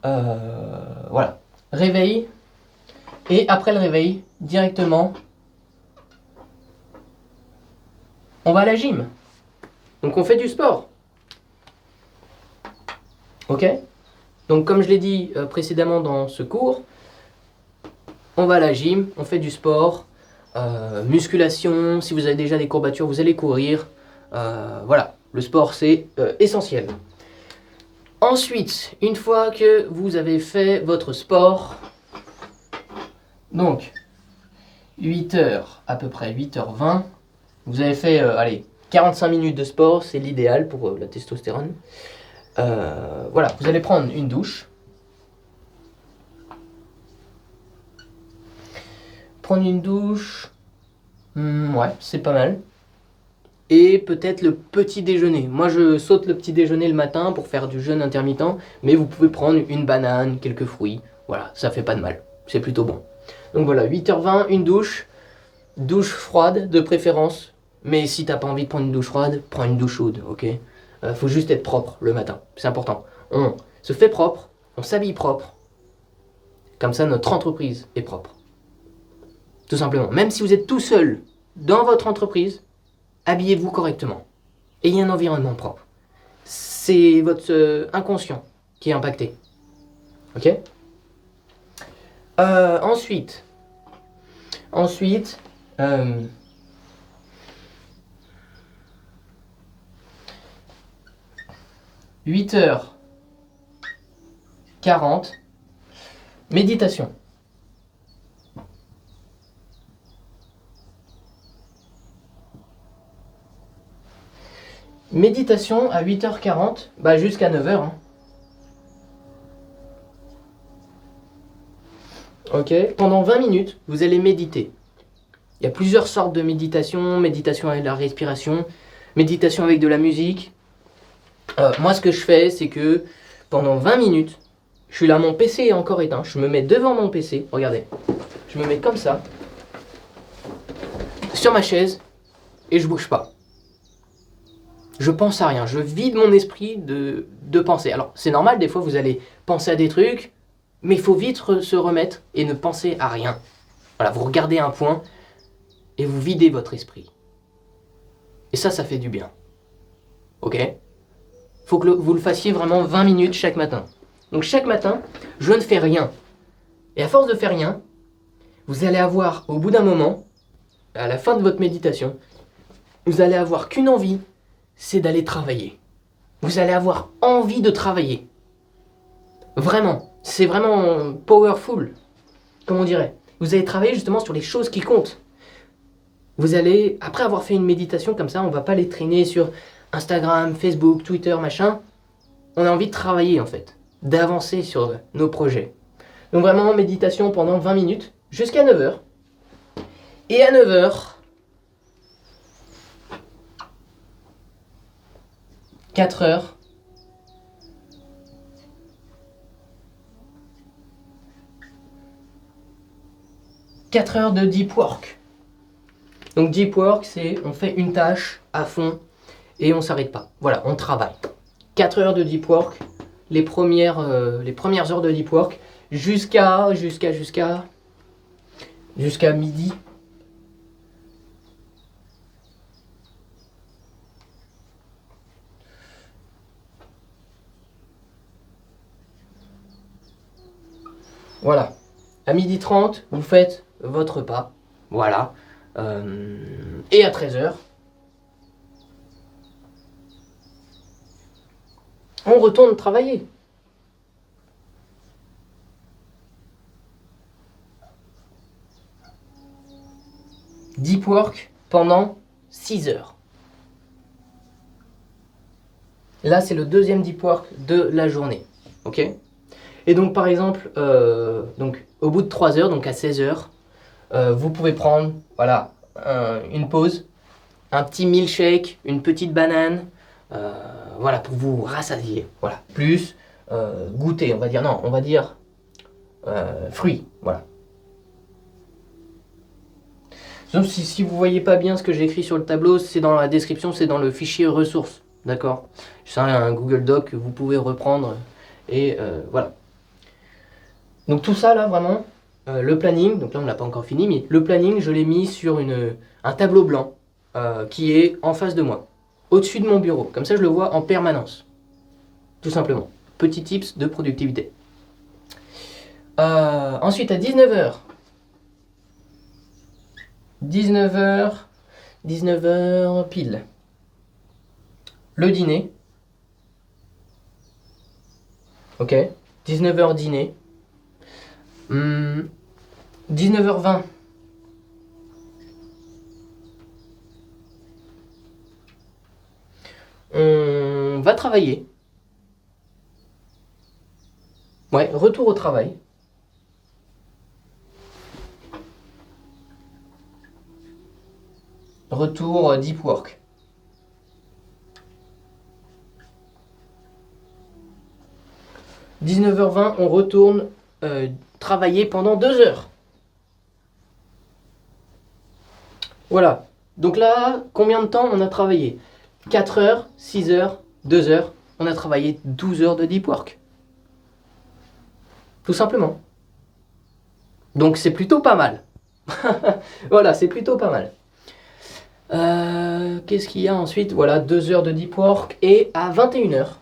voilà, réveil, et après le réveil, directement, on va à la gym. Donc on fait du sport. Ok? Donc comme je l'ai dit précédemment dans ce cours, on va à la gym, on fait du sport, musculation, si vous avez déjà des courbatures, vous allez courir. Voilà, le sport c'est essentiel. Ensuite, une fois que vous avez fait votre sport, donc 8h, à peu près 8h20, vous avez fait, allez, 45 minutes de sport, c'est l'idéal pour la testostérone. Voilà, vous allez prendre une douche. Prendre une douche, ouais, c'est pas mal. Et peut-être le petit déjeuner. Moi, je saute le petit déjeuner le matin pour faire du jeûne intermittent, mais vous pouvez prendre une banane, quelques fruits. Voilà, ça fait pas de mal. C'est plutôt bon. Donc voilà, 8h20, une douche. Douche froide de préférence. Mais si t'as pas envie de prendre une douche froide, prends une douche chaude, ok? Faut juste être propre le matin, c'est important. On se fait propre, on s'habille propre. Comme ça, notre entreprise est propre. Tout simplement. Même si vous êtes tout seul dans votre entreprise, habillez-vous correctement. Ayez un environnement propre. C'est votre inconscient qui est impacté. Ok? Ensuite, Ensuite, 8h40, méditation. Méditation à 8h40, bah jusqu'à 9h. Hein. Ok, pendant 20 minutes, vous allez méditer. Il y a plusieurs sortes de méditation, méditation avec la respiration, méditation avec de la musique. Moi, ce que je fais, c'est que pendant 20 minutes, je suis là, mon PC est encore éteint, je me mets devant mon PC, regardez, je me mets comme ça, sur ma chaise, et je bouge pas. Je pense à rien, je vide mon esprit de penser. Alors, c'est normal, des fois, vous allez penser à des trucs, mais il faut vite se remettre et ne penser à rien. Voilà, vous regardez un point et vous videz votre esprit. Et ça fait du bien. Ok ? Faut que vous le fassiez vraiment 20 minutes chaque matin. Donc chaque matin, je ne fais rien. Et à force de faire rien, vous allez avoir, au bout d'un moment, à la fin de votre méditation, vous allez avoir qu'une envie, c'est d'aller travailler. Vous allez avoir envie de travailler. Vraiment. C'est vraiment powerful, comme on dirait. Vous allez travailler justement sur les choses qui comptent. Vous allez, après avoir fait une méditation comme ça, on ne va pas les traîner sur Instagram, Facebook, Twitter, machin. On a envie de travailler en fait, d'avancer sur nos projets. Donc vraiment, méditation pendant 20 minutes, jusqu'à 9h. Et à 9h, 4h, 4 heures de deep work. Donc deep work, c'est on fait une tâche à fond et on s'arrête pas. Voilà, on travaille. 4 heures de deep work, les premières heures de deep work, jusqu'à midi. Voilà. À 12h30, vous faites votre repas. Voilà. Et à 13h, on retourne travailler. Deep work pendant 6 heures. Là, c'est le deuxième deep work de la journée. Ok ? Et donc, par exemple, donc, au bout de 3 heures, donc à 16 heures, vous pouvez prendre voilà, une pause, un petit milkshake, une petite banane, voilà, pour vous rassasier. Voilà. Plus goûter, on va dire, non, on va dire fruits, voilà. Donc, si vous ne voyez pas bien ce que j'ai écrit sur le tableau, c'est dans la description, c'est dans le fichier ressources, d'accord ? C'est un Google Doc que vous pouvez reprendre, et voilà. Donc tout ça là, vraiment, le planning, donc là on l'a pas encore fini, mais le planning, je l'ai mis sur un tableau blanc qui est en face de moi, au-dessus de mon bureau. Comme ça, je le vois en permanence. Tout simplement. Petit tips de productivité. Ensuite, à 19h. 19h pile. Le dîner. Ok. 19h dîner. 19h20. On va travailler. Ouais, retour au travail. Retour deep work. « 19h20, on retourne travailler pendant 2 heures. Voilà. Donc là, combien de temps on a travaillé ? 4 heures, 6 heures, 2 heures. On a travaillé 12 heures de deep work. Tout simplement. Donc c'est plutôt pas mal. Voilà, c'est plutôt pas mal. Qu'est-ce qu'il y a ensuite ? Voilà, 2 heures de deep work. Et à 21h.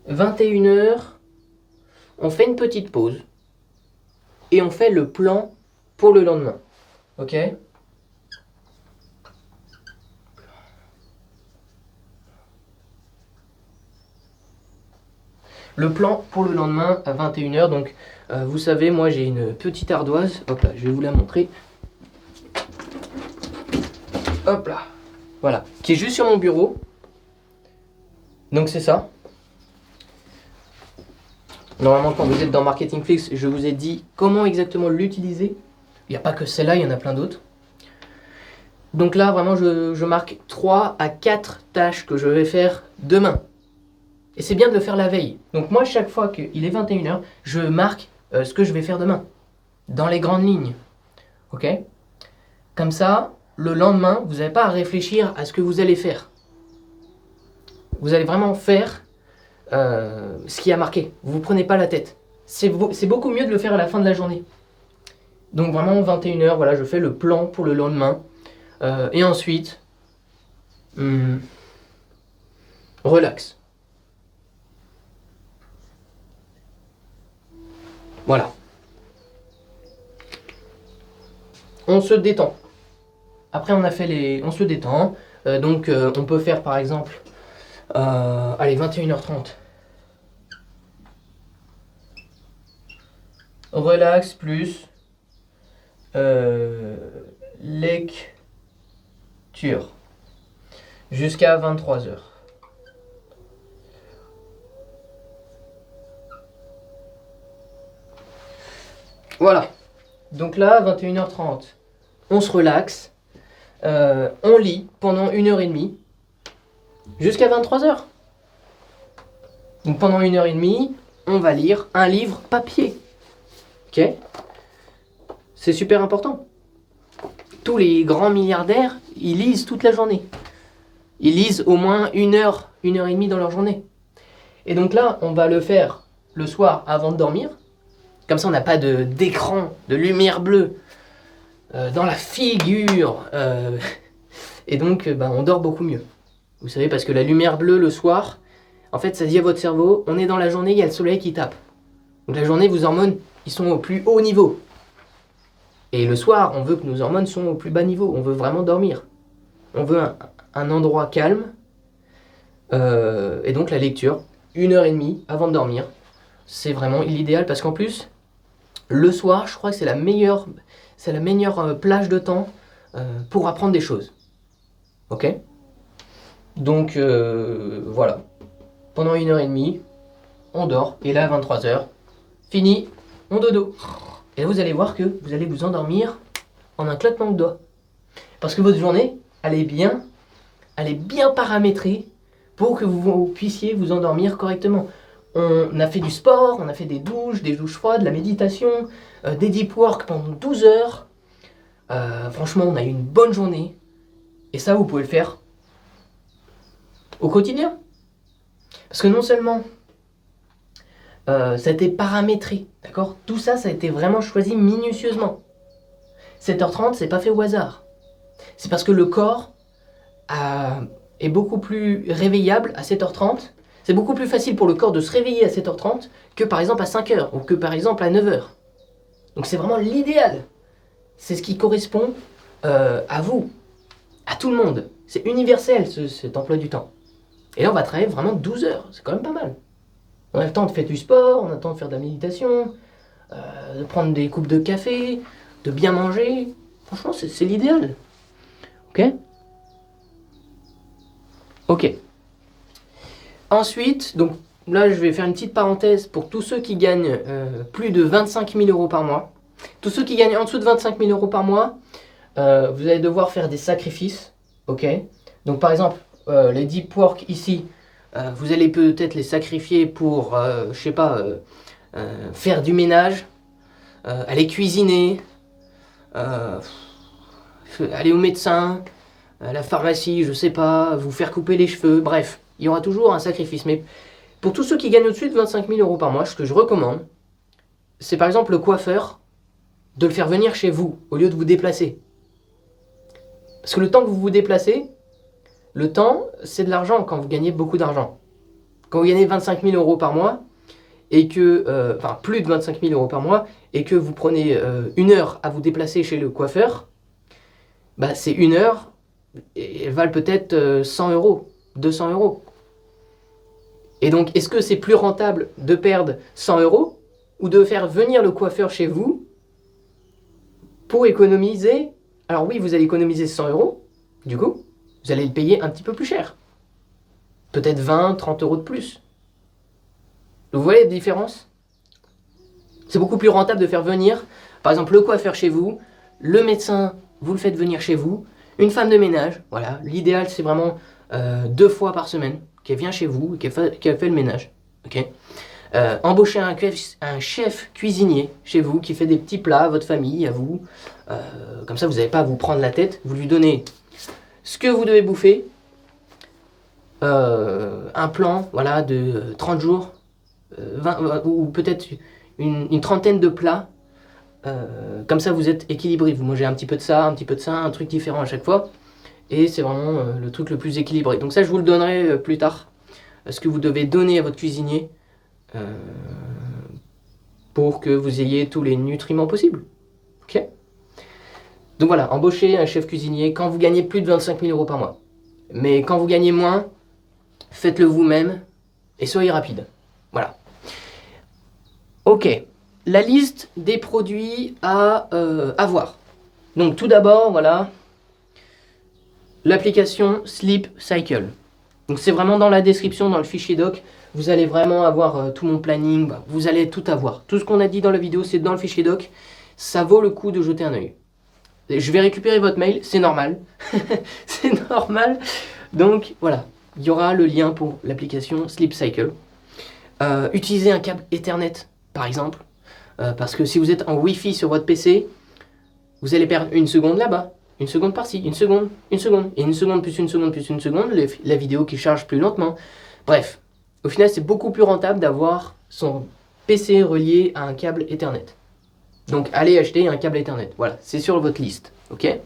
21h, on fait une petite pause. et on fait le plan pour le lendemain. Ok? Le plan pour le lendemain à 21h. Donc, vous savez, moi j'ai une petite ardoise. Hop là, je vais vous la montrer. Hop là. Voilà. Qui est juste sur mon bureau. Donc, c'est ça. Normalement, quand vous êtes dans Marketingflix, je vous ai dit comment exactement l'utiliser. Il n'y a pas que celle-là, il y en a plein d'autres. Donc là, vraiment, je marque 3 à 4 tâches que je vais faire demain. Et c'est bien de le faire la veille. Donc moi, chaque fois qu'il est 21h, je marque ce que je vais faire demain. Dans les grandes lignes. Ok? Comme ça, le lendemain, vous n'avez pas à réfléchir à ce que vous allez faire. Vous allez vraiment faire ce qui a marqué. Vous ne vous prenez pas la tête. C'est beaucoup mieux de le faire à la fin de la journée. Donc vraiment, 21h, voilà, je fais le plan pour le lendemain. Et ensuite, relax. Voilà. On se détend. Après, on a fait les... On se détend. Donc, on peut faire, par exemple... allez, 21h30. Relax plus... lecture. Jusqu'à 23h. Voilà. Donc là, 21h30, on se relaxe. On lit pendant 1h30 jusqu'à 23h. Donc pendant 1h30, on va lire un livre papier. Ok? C'est super important. Tous les grands milliardaires, ils lisent toute la journée. Ils lisent au moins 1h, 1h30 dans leur journée. Et donc là, on va le faire le soir avant de dormir. Comme ça, on n'a pas d'écran, de lumière bleue dans la figure. Et donc, on dort beaucoup mieux. Vous savez, parce que la lumière bleue le soir, en fait, ça dit à votre cerveau, on est dans la journée, il y a le soleil qui tape. Donc la journée, vos hormones, ils sont au plus haut niveau. Et le soir, on veut que nos hormones soient au plus bas niveau. On veut vraiment dormir. On veut un endroit calme. Et donc la lecture, 1h30 avant de dormir, c'est vraiment l'idéal parce qu'en plus, le soir, je crois que c'est la meilleure plage de temps pour apprendre des choses. Ok? Donc voilà. Pendant 1h30, on dort. Et là, à 23h, fini, on dodo. Et là, vous allez voir que vous allez vous endormir en un claquement de doigts. Parce que votre journée, elle est bien paramétrée pour que vous puissiez vous endormir correctement. On a fait du sport, on a fait des douches froides, de la méditation, des deep work pendant 12 heures. Franchement, on a eu une bonne journée. Et ça, vous pouvez le faire au quotidien. Parce que non seulement ça a été paramétré, d'accord? Tout ça, ça a été vraiment choisi minutieusement. 7h30, c'est pas fait au hasard. C'est parce que le corps est beaucoup plus réveillable à 7h30. C'est beaucoup plus facile pour le corps de se réveiller à 7h30 que par exemple à 5h ou que par exemple à 9h. Donc c'est vraiment l'idéal. C'est ce qui correspond à vous, à tout le monde. C'est universel cet emploi du temps. Et là on va travailler vraiment 12 heures, c'est quand même pas mal. On a le temps de faire du sport, on a le temps de faire de la méditation, de prendre des coupes de café, de bien manger. Franchement c'est l'idéal. Ok? Ok. Ensuite, donc là je vais faire une petite parenthèse pour tous ceux qui gagnent plus de 25 000 euros par mois. Tous ceux qui gagnent en dessous de 25 000 euros par mois, vous allez devoir faire des sacrifices. Ok? Donc par exemple, les deep work ici, vous allez peut-être les sacrifier pour, je sais pas, faire du ménage, aller cuisiner, aller au médecin, à la pharmacie, je sais pas, vous faire couper les cheveux, bref, il y aura toujours un sacrifice. Mais pour tous ceux qui gagnent au-dessus de 25 000 euros par mois, ce que je recommande, c'est par exemple le coiffeur, de le faire venir chez vous, au lieu de vous déplacer. Parce que le temps que vous vous déplacez, le temps, c'est de l'argent quand vous gagnez beaucoup d'argent. Quand vous gagnez 25 000 euros par mois, et que, enfin plus de 25 000 euros par mois, et que vous prenez 1 heure à vous déplacer chez le coiffeur, bah c'est 1 heure, et elles valent peut-être 100 euros, 200 euros. Et donc, est-ce que c'est plus rentable de perdre 100 euros ou de faire venir le coiffeur chez vous pour économiser? Alors oui, vous allez économiser 100 euros, du coup, vous allez le payer un petit peu plus cher. Peut-être 20, 30 euros de plus. Vous voyez la différence? C'est beaucoup plus rentable de faire venir, par exemple, le coiffeur chez vous, le médecin, vous le faites venir chez vous, une femme de ménage, voilà. L'idéal, c'est vraiment 2 fois par semaine qu'elle vient chez vous et qu'elle fait le ménage. Ok. Embaucher un chef cuisinier chez vous qui fait des petits plats à votre famille, à vous. Comme ça, vous n'avez pas à vous prendre la tête. Vous lui donnez ce que vous devez bouffer. Un plan, voilà, de 30 jours, 20, ou peut-être une trentaine de plats. Comme ça, vous êtes équilibré. Vous mangez un petit peu de ça, un petit peu de ça, un truc différent à chaque fois. Et c'est vraiment le truc le plus équilibré. Donc ça, je vous le donnerai plus tard. Ce que vous devez donner à votre cuisinier pour que vous ayez tous les nutriments possibles. Ok. Donc voilà, embauchez un chef cuisinier quand vous gagnez plus de 25 000 euros par mois. Mais quand vous gagnez moins, faites-le vous-même et soyez rapide. Voilà. Ok. La liste des produits à avoir. Donc tout d'abord, voilà, l'application Sleep Cycle. Donc c'est vraiment dans la description, dans le fichier doc. Vous allez vraiment avoir tout mon planning. Bah, vous allez tout avoir. Tout ce qu'on a dit dans la vidéo, c'est dans le fichier doc. Ça vaut le coup de jeter un œil. Je vais récupérer votre mail, c'est normal. C'est normal. Donc voilà, il y aura le lien pour l'application Sleep Cycle. Utilisez un câble Ethernet, par exemple. Parce que si vous êtes en Wi-Fi sur votre PC, vous allez perdre 1 seconde là-bas. 1 seconde par-ci, 1 seconde, 1 seconde. Et 1 seconde plus 1 seconde plus 1 seconde, la vidéo qui charge plus lentement. Bref, au final, c'est beaucoup plus rentable d'avoir son PC relié à un câble Ethernet. Donc, allez acheter un câble Ethernet. Voilà, c'est sur votre liste. Ok.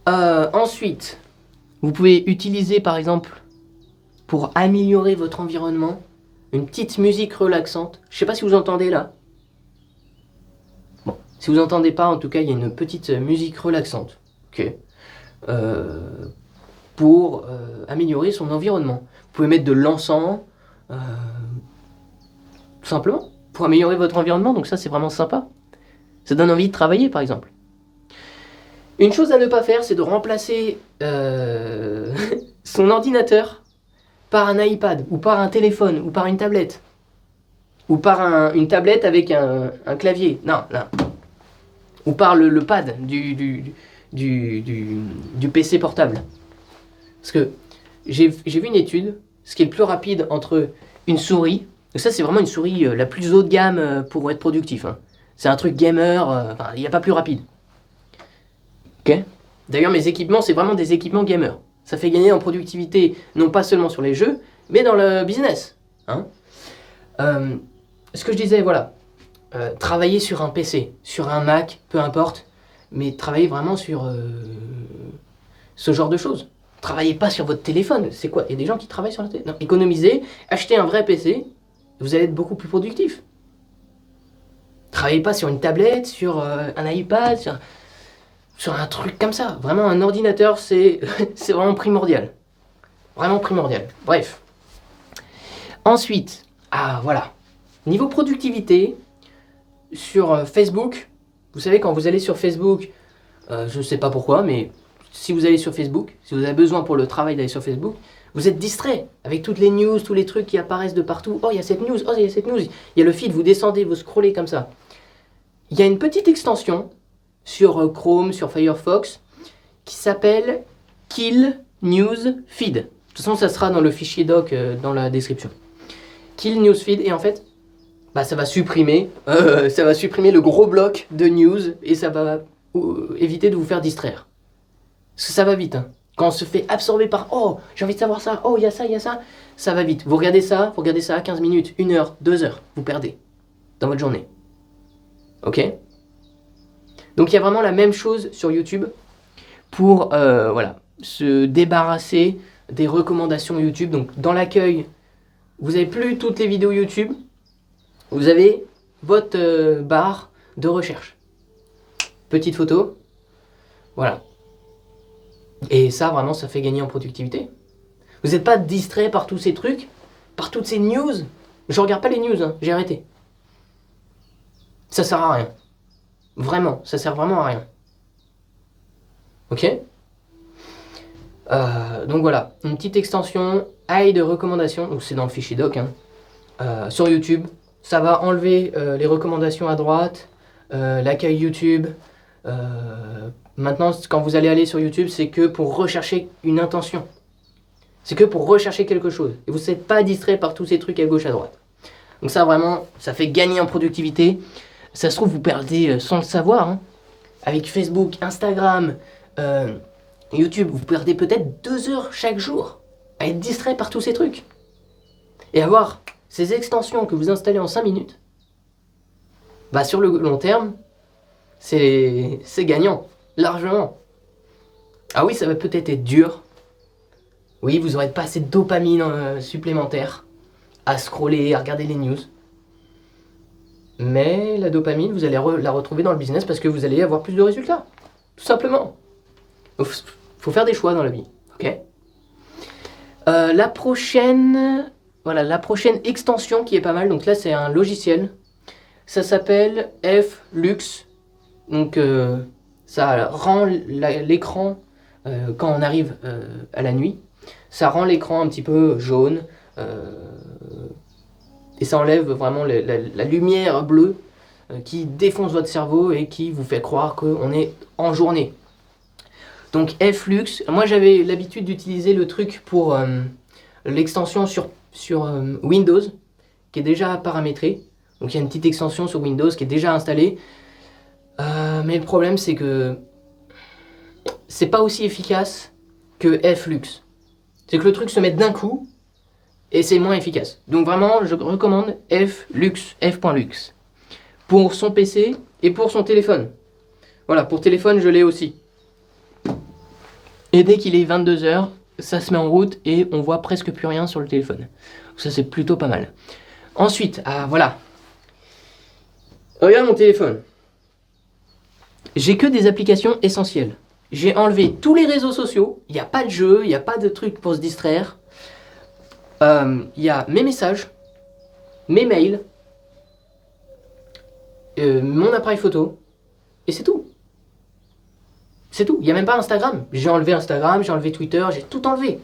Ensuite, vous pouvez utiliser, par exemple, pour améliorer votre environnement, une petite musique relaxante. Je ne sais pas si vous entendez là. Bon, si vous n'entendez pas, en tout cas, il y a une petite musique relaxante. Ok. Pour améliorer son environnement. Vous pouvez mettre de l'encens, tout simplement, pour améliorer votre environnement. Donc ça, c'est vraiment sympa. Ça donne envie de travailler, par exemple. Une chose à ne pas faire, c'est de remplacer son ordinateur par un iPad, ou par un téléphone, ou par une tablette. Ou par une tablette avec un clavier. Non, non. Ou par le pad du PC portable. Parce que j'ai vu une étude, ce qui est le plus rapide entre une souris, donc ça c'est vraiment une souris la plus haut de gamme pour être productif. Hein. C'est un truc gamer, il n'y a pas plus rapide. Ok. D'ailleurs mes équipements, c'est vraiment des équipements gamer. Ça fait gagner en productivité, non pas seulement sur les jeux, mais dans le business. Hein. Ce que je disais, voilà, travailler sur un PC, sur un Mac, peu importe, mais travailler vraiment sur ce genre de choses. Travaillez pas sur votre téléphone. C'est quoi? Il y a des gens qui travaillent sur le téléphone. Non, économisez, achetez un vrai PC, vous allez être beaucoup plus productif. Travaillez pas sur une tablette, sur un iPad, sur un truc comme ça. Vraiment, un ordinateur, c'est c'est vraiment primordial. Vraiment primordial. Bref. Ensuite, voilà. Niveau productivité, sur Facebook, vous savez, quand vous allez sur Facebook, je ne sais pas pourquoi, mais si vous allez sur Facebook, si vous avez besoin pour le travail d'aller sur Facebook, vous êtes distrait avec toutes les news, tous les trucs qui apparaissent de partout. Oh, il y a cette news, oh, il y a cette news. Il y a le feed, vous descendez, vous scrollez comme ça. Il y a une petite extension sur Chrome, sur Firefox, qui s'appelle Kill News Feed. De toute façon, ça sera dans le fichier doc dans la description. Kill News Feed, et en fait, ça va supprimer le gros bloc de news et ça va éviter de vous faire distraire. Parce que ça va vite. Hein. Quand on se fait absorber par « Oh, j'ai envie de savoir ça. Oh, il y a ça, ça va vite. Vous regardez ça à 15 minutes, 1 heure, 2 heures. Vous perdez dans votre journée. Ok. Donc, il y a vraiment la même chose sur YouTube pour se débarrasser des recommandations YouTube. Donc, dans l'accueil, vous n'avez plus toutes les vidéos YouTube. Vous avez votre barre de recherche. Petite photo. Voilà. Et ça, vraiment, ça fait gagner en productivité. Vous n'êtes pas distrait par tous ces trucs, par toutes ces news. Je regarde pas les news, hein, j'ai arrêté. Ça sert à rien. Vraiment, ça sert vraiment à rien. Ok? Donc voilà, une petite extension AI de recommandations, donc c'est dans le fichier doc, hein, sur YouTube. Ça va enlever les recommandations à droite, l'accueil YouTube. Maintenant, quand vous allez aller sur YouTube, c'est que pour rechercher une intention. C'est que pour rechercher quelque chose. Et vous n'êtes pas distrait par tous ces trucs à gauche, à droite. Donc ça, vraiment, ça fait gagner en productivité. Ça se trouve, vous perdez sans le savoir. Hein. Avec Facebook, Instagram, YouTube, vous perdez peut-être 2 heures chaque jour à être distrait par tous ces trucs. Et avoir ces extensions que vous installez en 5 minutes, bah sur le long terme, c'est gagnant, largement. Ah oui, ça va peut-être être dur. Oui, vous n'aurez pas assez de dopamine supplémentaire à scroller, à regarder les news. Mais la dopamine, vous allez la retrouver dans le business parce que vous allez avoir plus de résultats. Tout simplement. Faut faire des choix dans la vie. Ok. La prochaine extension qui est pas mal, donc là c'est un logiciel. Ça s'appelle Flux. Donc ça rend l'écran, quand on arrive à la nuit, ça rend l'écran un petit peu jaune. Et ça enlève vraiment la lumière bleue qui défonce votre cerveau et qui vous fait croire qu'on est en journée. Donc Flux, moi j'avais l'habitude d'utiliser le truc pour l'extension sur Windows, qui est déjà paramétrée. Donc il y a une petite extension sur Windows qui est déjà installée. Mais le problème c'est que c'est pas aussi efficace que Flux. C'est que le truc se met d'un coup et c'est moins efficace. Donc vraiment, je recommande F.lux pour son PC et pour son téléphone. Voilà, pour téléphone, je l'ai aussi. Et dès qu'il est 22h, ça se met en route et on voit presque plus rien sur le téléphone. Ça, c'est plutôt pas mal. Ensuite, voilà. Regarde mon téléphone. J'ai que des applications essentielles. J'ai enlevé tous les réseaux sociaux. Il n'y a pas de jeu, il n'y a pas de trucs pour se distraire. Il y a mes messages, mes mails, mon appareil photo, et c'est tout. C'est tout. Il n'y a même pas Instagram. J'ai enlevé Instagram, j'ai enlevé Twitter, j'ai tout enlevé.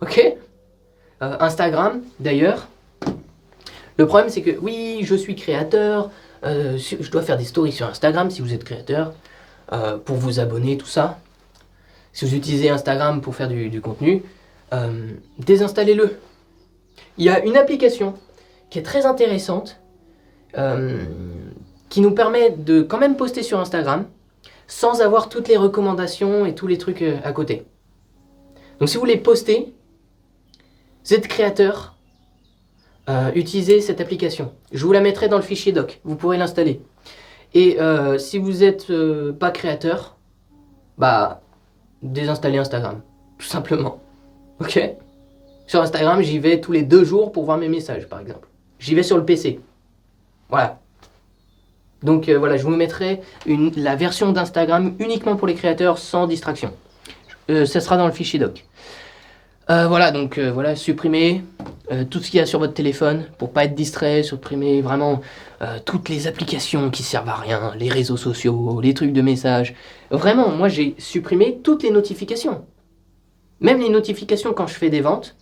Ok. Instagram, d'ailleurs. Le problème, c'est que oui, je suis créateur. Je dois faire des stories sur Instagram si vous êtes créateur. Pour vous abonner, tout ça. Si vous utilisez Instagram pour faire du contenu, désinstallez-le. Il y a une application qui est très intéressante, qui nous permet de quand même poster sur Instagram, sans avoir toutes les recommandations et tous les trucs à côté. Donc si vous voulez poster, vous êtes créateur, utilisez cette application. Je vous la mettrai dans le fichier doc, vous pourrez l'installer. Et si vous n'êtes pas créateur, bah désinstallez Instagram, tout simplement. Ok ? Sur Instagram, j'y vais tous les 2 jours pour voir mes messages, par exemple. J'y vais sur le PC. Voilà. Donc voilà, je vous mettrai la version d'Instagram uniquement pour les créateurs, sans distraction. Ça sera dans le fichier doc. Voilà, donc voilà, supprimez tout ce qu'il y a sur votre téléphone pour pas être distrait, supprimez vraiment toutes les applications qui servent à rien, les réseaux sociaux, les trucs de messages. Vraiment, moi j'ai supprimé toutes les notifications. Même les notifications quand je fais des ventes,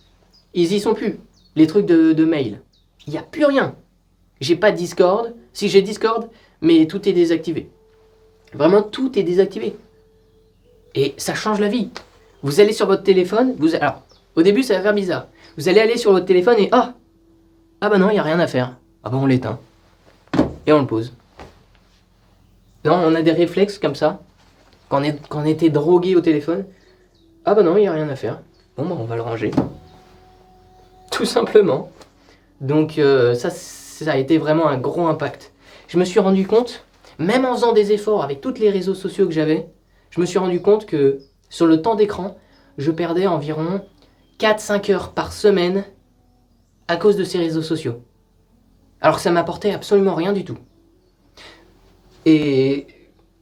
ils y sont plus. Les trucs de mail. Il n'y a plus rien. J'ai pas Discord. Si j'ai Discord, mais tout est désactivé. Vraiment, tout est désactivé. Et ça change la vie. Vous allez sur votre téléphone, alors, au début, ça va faire bizarre. Vous allez aller sur votre téléphone et ah bah non, il n'y a rien à faire. Ah bah on l'éteint. Et on le pose. Non, on a des réflexes comme ça. Quand on était drogué au téléphone. Ah bah non, il n'y a rien à faire. Bon bah on va le ranger. Tout simplement. Donc ça a été vraiment un gros impact. Je me suis rendu compte, même en faisant des efforts avec tous les réseaux sociaux que j'avais, je me suis rendu compte que sur le temps d'écran, je perdais environ 4-5 heures par semaine à cause de ces réseaux sociaux. Alors que ça m'apportait absolument rien du tout. Et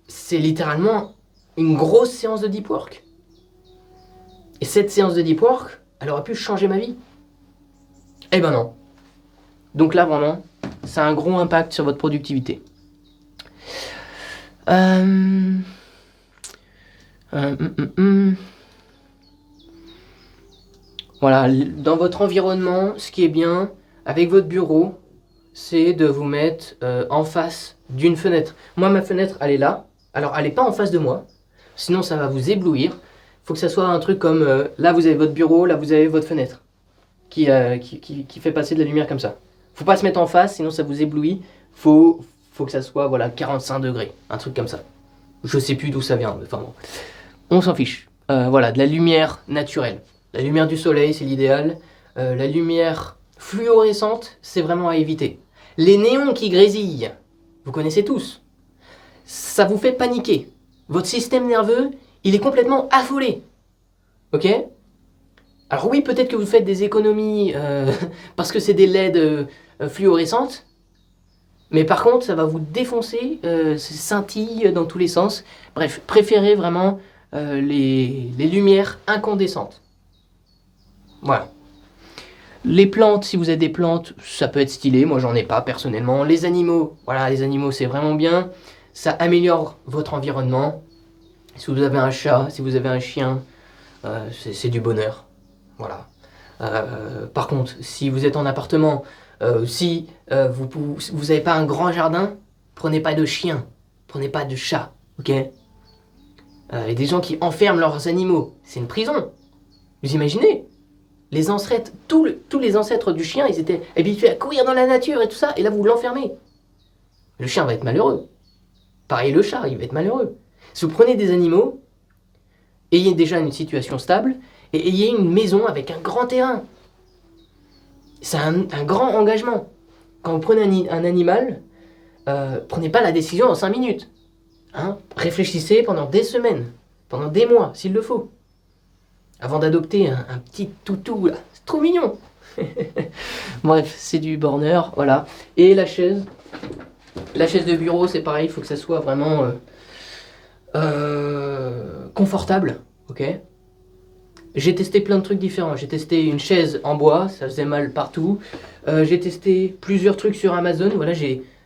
c'est littéralement une grosse séance de deep work. Et cette séance de deep work, elle aurait pu changer ma vie. Eh ben non. Donc là, vraiment, ça a un gros impact sur votre productivité. Voilà, dans votre environnement, ce qui est bien avec votre bureau, c'est de vous mettre en face d'une fenêtre. Moi, ma fenêtre, elle est là. Alors, elle n'est pas en face de moi, sinon ça va vous éblouir. Il faut que ça soit un truc comme, là vous avez votre bureau, là vous avez votre fenêtre, qui fait passer de la lumière comme ça. Faut pas se mettre en face, sinon ça vous éblouit. Faut que ça soit, voilà, 45 degrés, un truc comme ça. Je sais plus d'où ça vient, mais enfin bon. On s'en fiche. Voilà, de la lumière naturelle. La lumière du soleil, c'est l'idéal. La lumière fluorescente, c'est vraiment à éviter. Les néons qui grésillent, vous connaissez tous. Ça vous fait paniquer. Votre système nerveux, il est complètement affolé. Ok? Alors oui, peut-être que vous faites des économies parce que c'est des LED fluorescentes. Mais par contre, ça va vous défoncer, ça scintille dans tous les sens. Bref, préférez vraiment les lumières incandescentes. Voilà. Les plantes, si vous avez des plantes, ça peut être stylé. Moi, j'en ai pas personnellement. Les animaux, voilà, les animaux, c'est vraiment bien. Ça améliore votre environnement. Si vous avez un chat, si vous avez un chien, c'est du bonheur. Voilà. Par contre, si vous êtes en appartement, si vous n'avez pas un grand jardin, prenez pas de chien, prenez pas de chat, ok? Il y a des gens qui enferment leurs animaux, c'est une prison. Vous imaginez? Les ancêtres, tous les ancêtres du chien, ils étaient habitués à courir dans la nature et tout ça, et là vous l'enfermez. Le chien va être malheureux. Pareil le chat, il va être malheureux. Si vous prenez des animaux, ayez déjà une situation stable, et ayez une maison avec un grand terrain. C'est un grand engagement. Quand vous prenez un animal, prenez pas la décision en 5 minutes. Hein? Réfléchissez pendant des semaines, pendant des mois, s'il le faut. Avant d'adopter un petit toutou, là. C'est trop mignon. Bref, c'est du borner, voilà. Et la chaise de bureau, c'est pareil, il faut que ça soit vraiment confortable, ok? J'ai testé plein de trucs différents. J'ai testé une chaise en bois, ça faisait mal partout. J'ai testé plusieurs trucs sur Amazon. Voilà,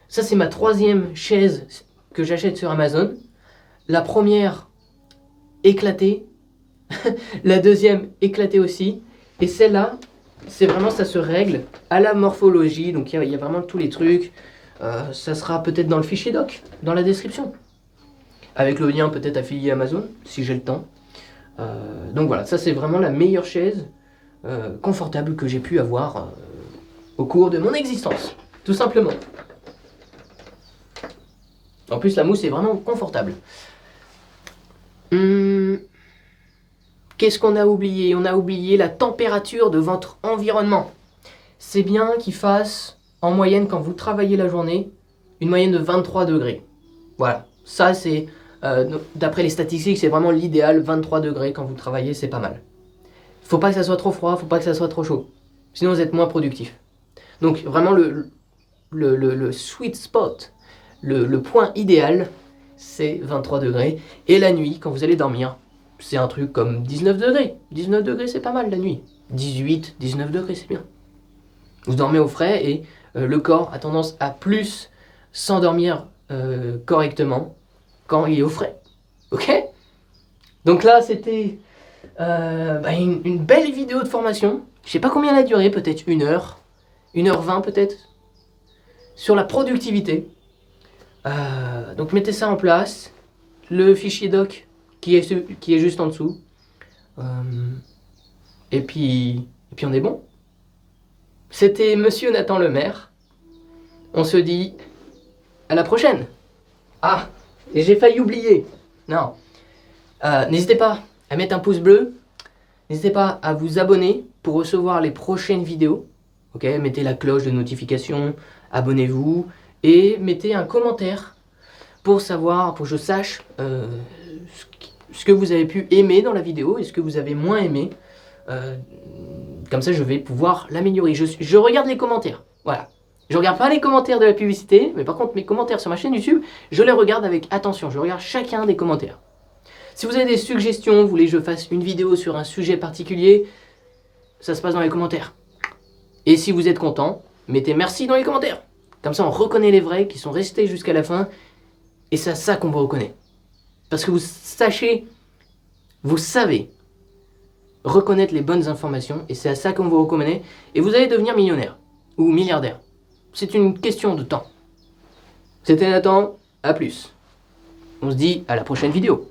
ça c'est ma 3e chaise que j'achète sur Amazon. La première éclatée, la 2e éclatée aussi. Et celle-là, c'est vraiment, ça se règle à la morphologie. Donc il y a vraiment tous les trucs. Ça sera peut-être dans le fichier doc, dans la description. Avec le lien peut-être affilié à Amazon, si j'ai le temps. Donc voilà, ça c'est vraiment la meilleure chaise confortable que j'ai pu avoir au cours de mon existence, tout simplement. En plus la mousse est vraiment confortable. Qu'est-ce qu'on a oublié? On a oublié la température de votre environnement. C'est bien qu'il fasse, en moyenne, quand vous travaillez la journée, une moyenne de 23 degrés. Voilà, ça c'est... d'après les statistiques, c'est vraiment l'idéal, 23 degrés quand vous travaillez, c'est pas mal. Faut pas que ça soit trop froid, faut pas que ça soit trop chaud. Sinon vous êtes moins productif. Donc vraiment le sweet spot, le point idéal, c'est 23 degrés. Et la nuit, quand vous allez dormir, c'est un truc comme 19 degrés. 19 degrés, c'est pas mal la nuit. 18, 19 degrés, c'est bien. Vous dormez au frais et le corps a tendance à plus s'endormir correctement quand il est au frais. Ok? Donc là, c'était une belle vidéo de formation. Je sais pas combien elle a duré, peut-être 1 heure. 1h20 peut-être. Sur la productivité. Donc mettez ça en place. Le fichier doc qui est juste en dessous. Et puis on est bon. C'était Monsieur Nathan Lemaire. On se dit à la prochaine. Ah, et j'ai failli oublier. Non. N'hésitez pas à mettre un pouce bleu. N'hésitez pas à vous abonner pour recevoir les prochaines vidéos. Ok, mettez la cloche de notification, abonnez-vous et mettez un commentaire pour savoir, pour que je sache ce que vous avez pu aimer dans la vidéo et ce que vous avez moins aimé. Comme ça, je vais pouvoir l'améliorer. Je regarde les commentaires. Voilà. Je regarde pas les commentaires de la publicité, mais par contre mes commentaires sur ma chaîne YouTube, je les regarde avec attention. Je regarde chacun des commentaires. Si vous avez des suggestions, vous voulez que je fasse une vidéo sur un sujet particulier, ça se passe dans les commentaires. Et si vous êtes content, mettez merci dans les commentaires. Comme ça on reconnaît les vrais qui sont restés jusqu'à la fin. Et c'est à ça qu'on vous reconnaît. Parce que vous savez reconnaître les bonnes informations. Et c'est à ça qu'on vous reconnaît. Et vous allez devenir millionnaire ou milliardaire. C'est une question de temps. C'était Nathan, à plus. On se dit à la prochaine vidéo.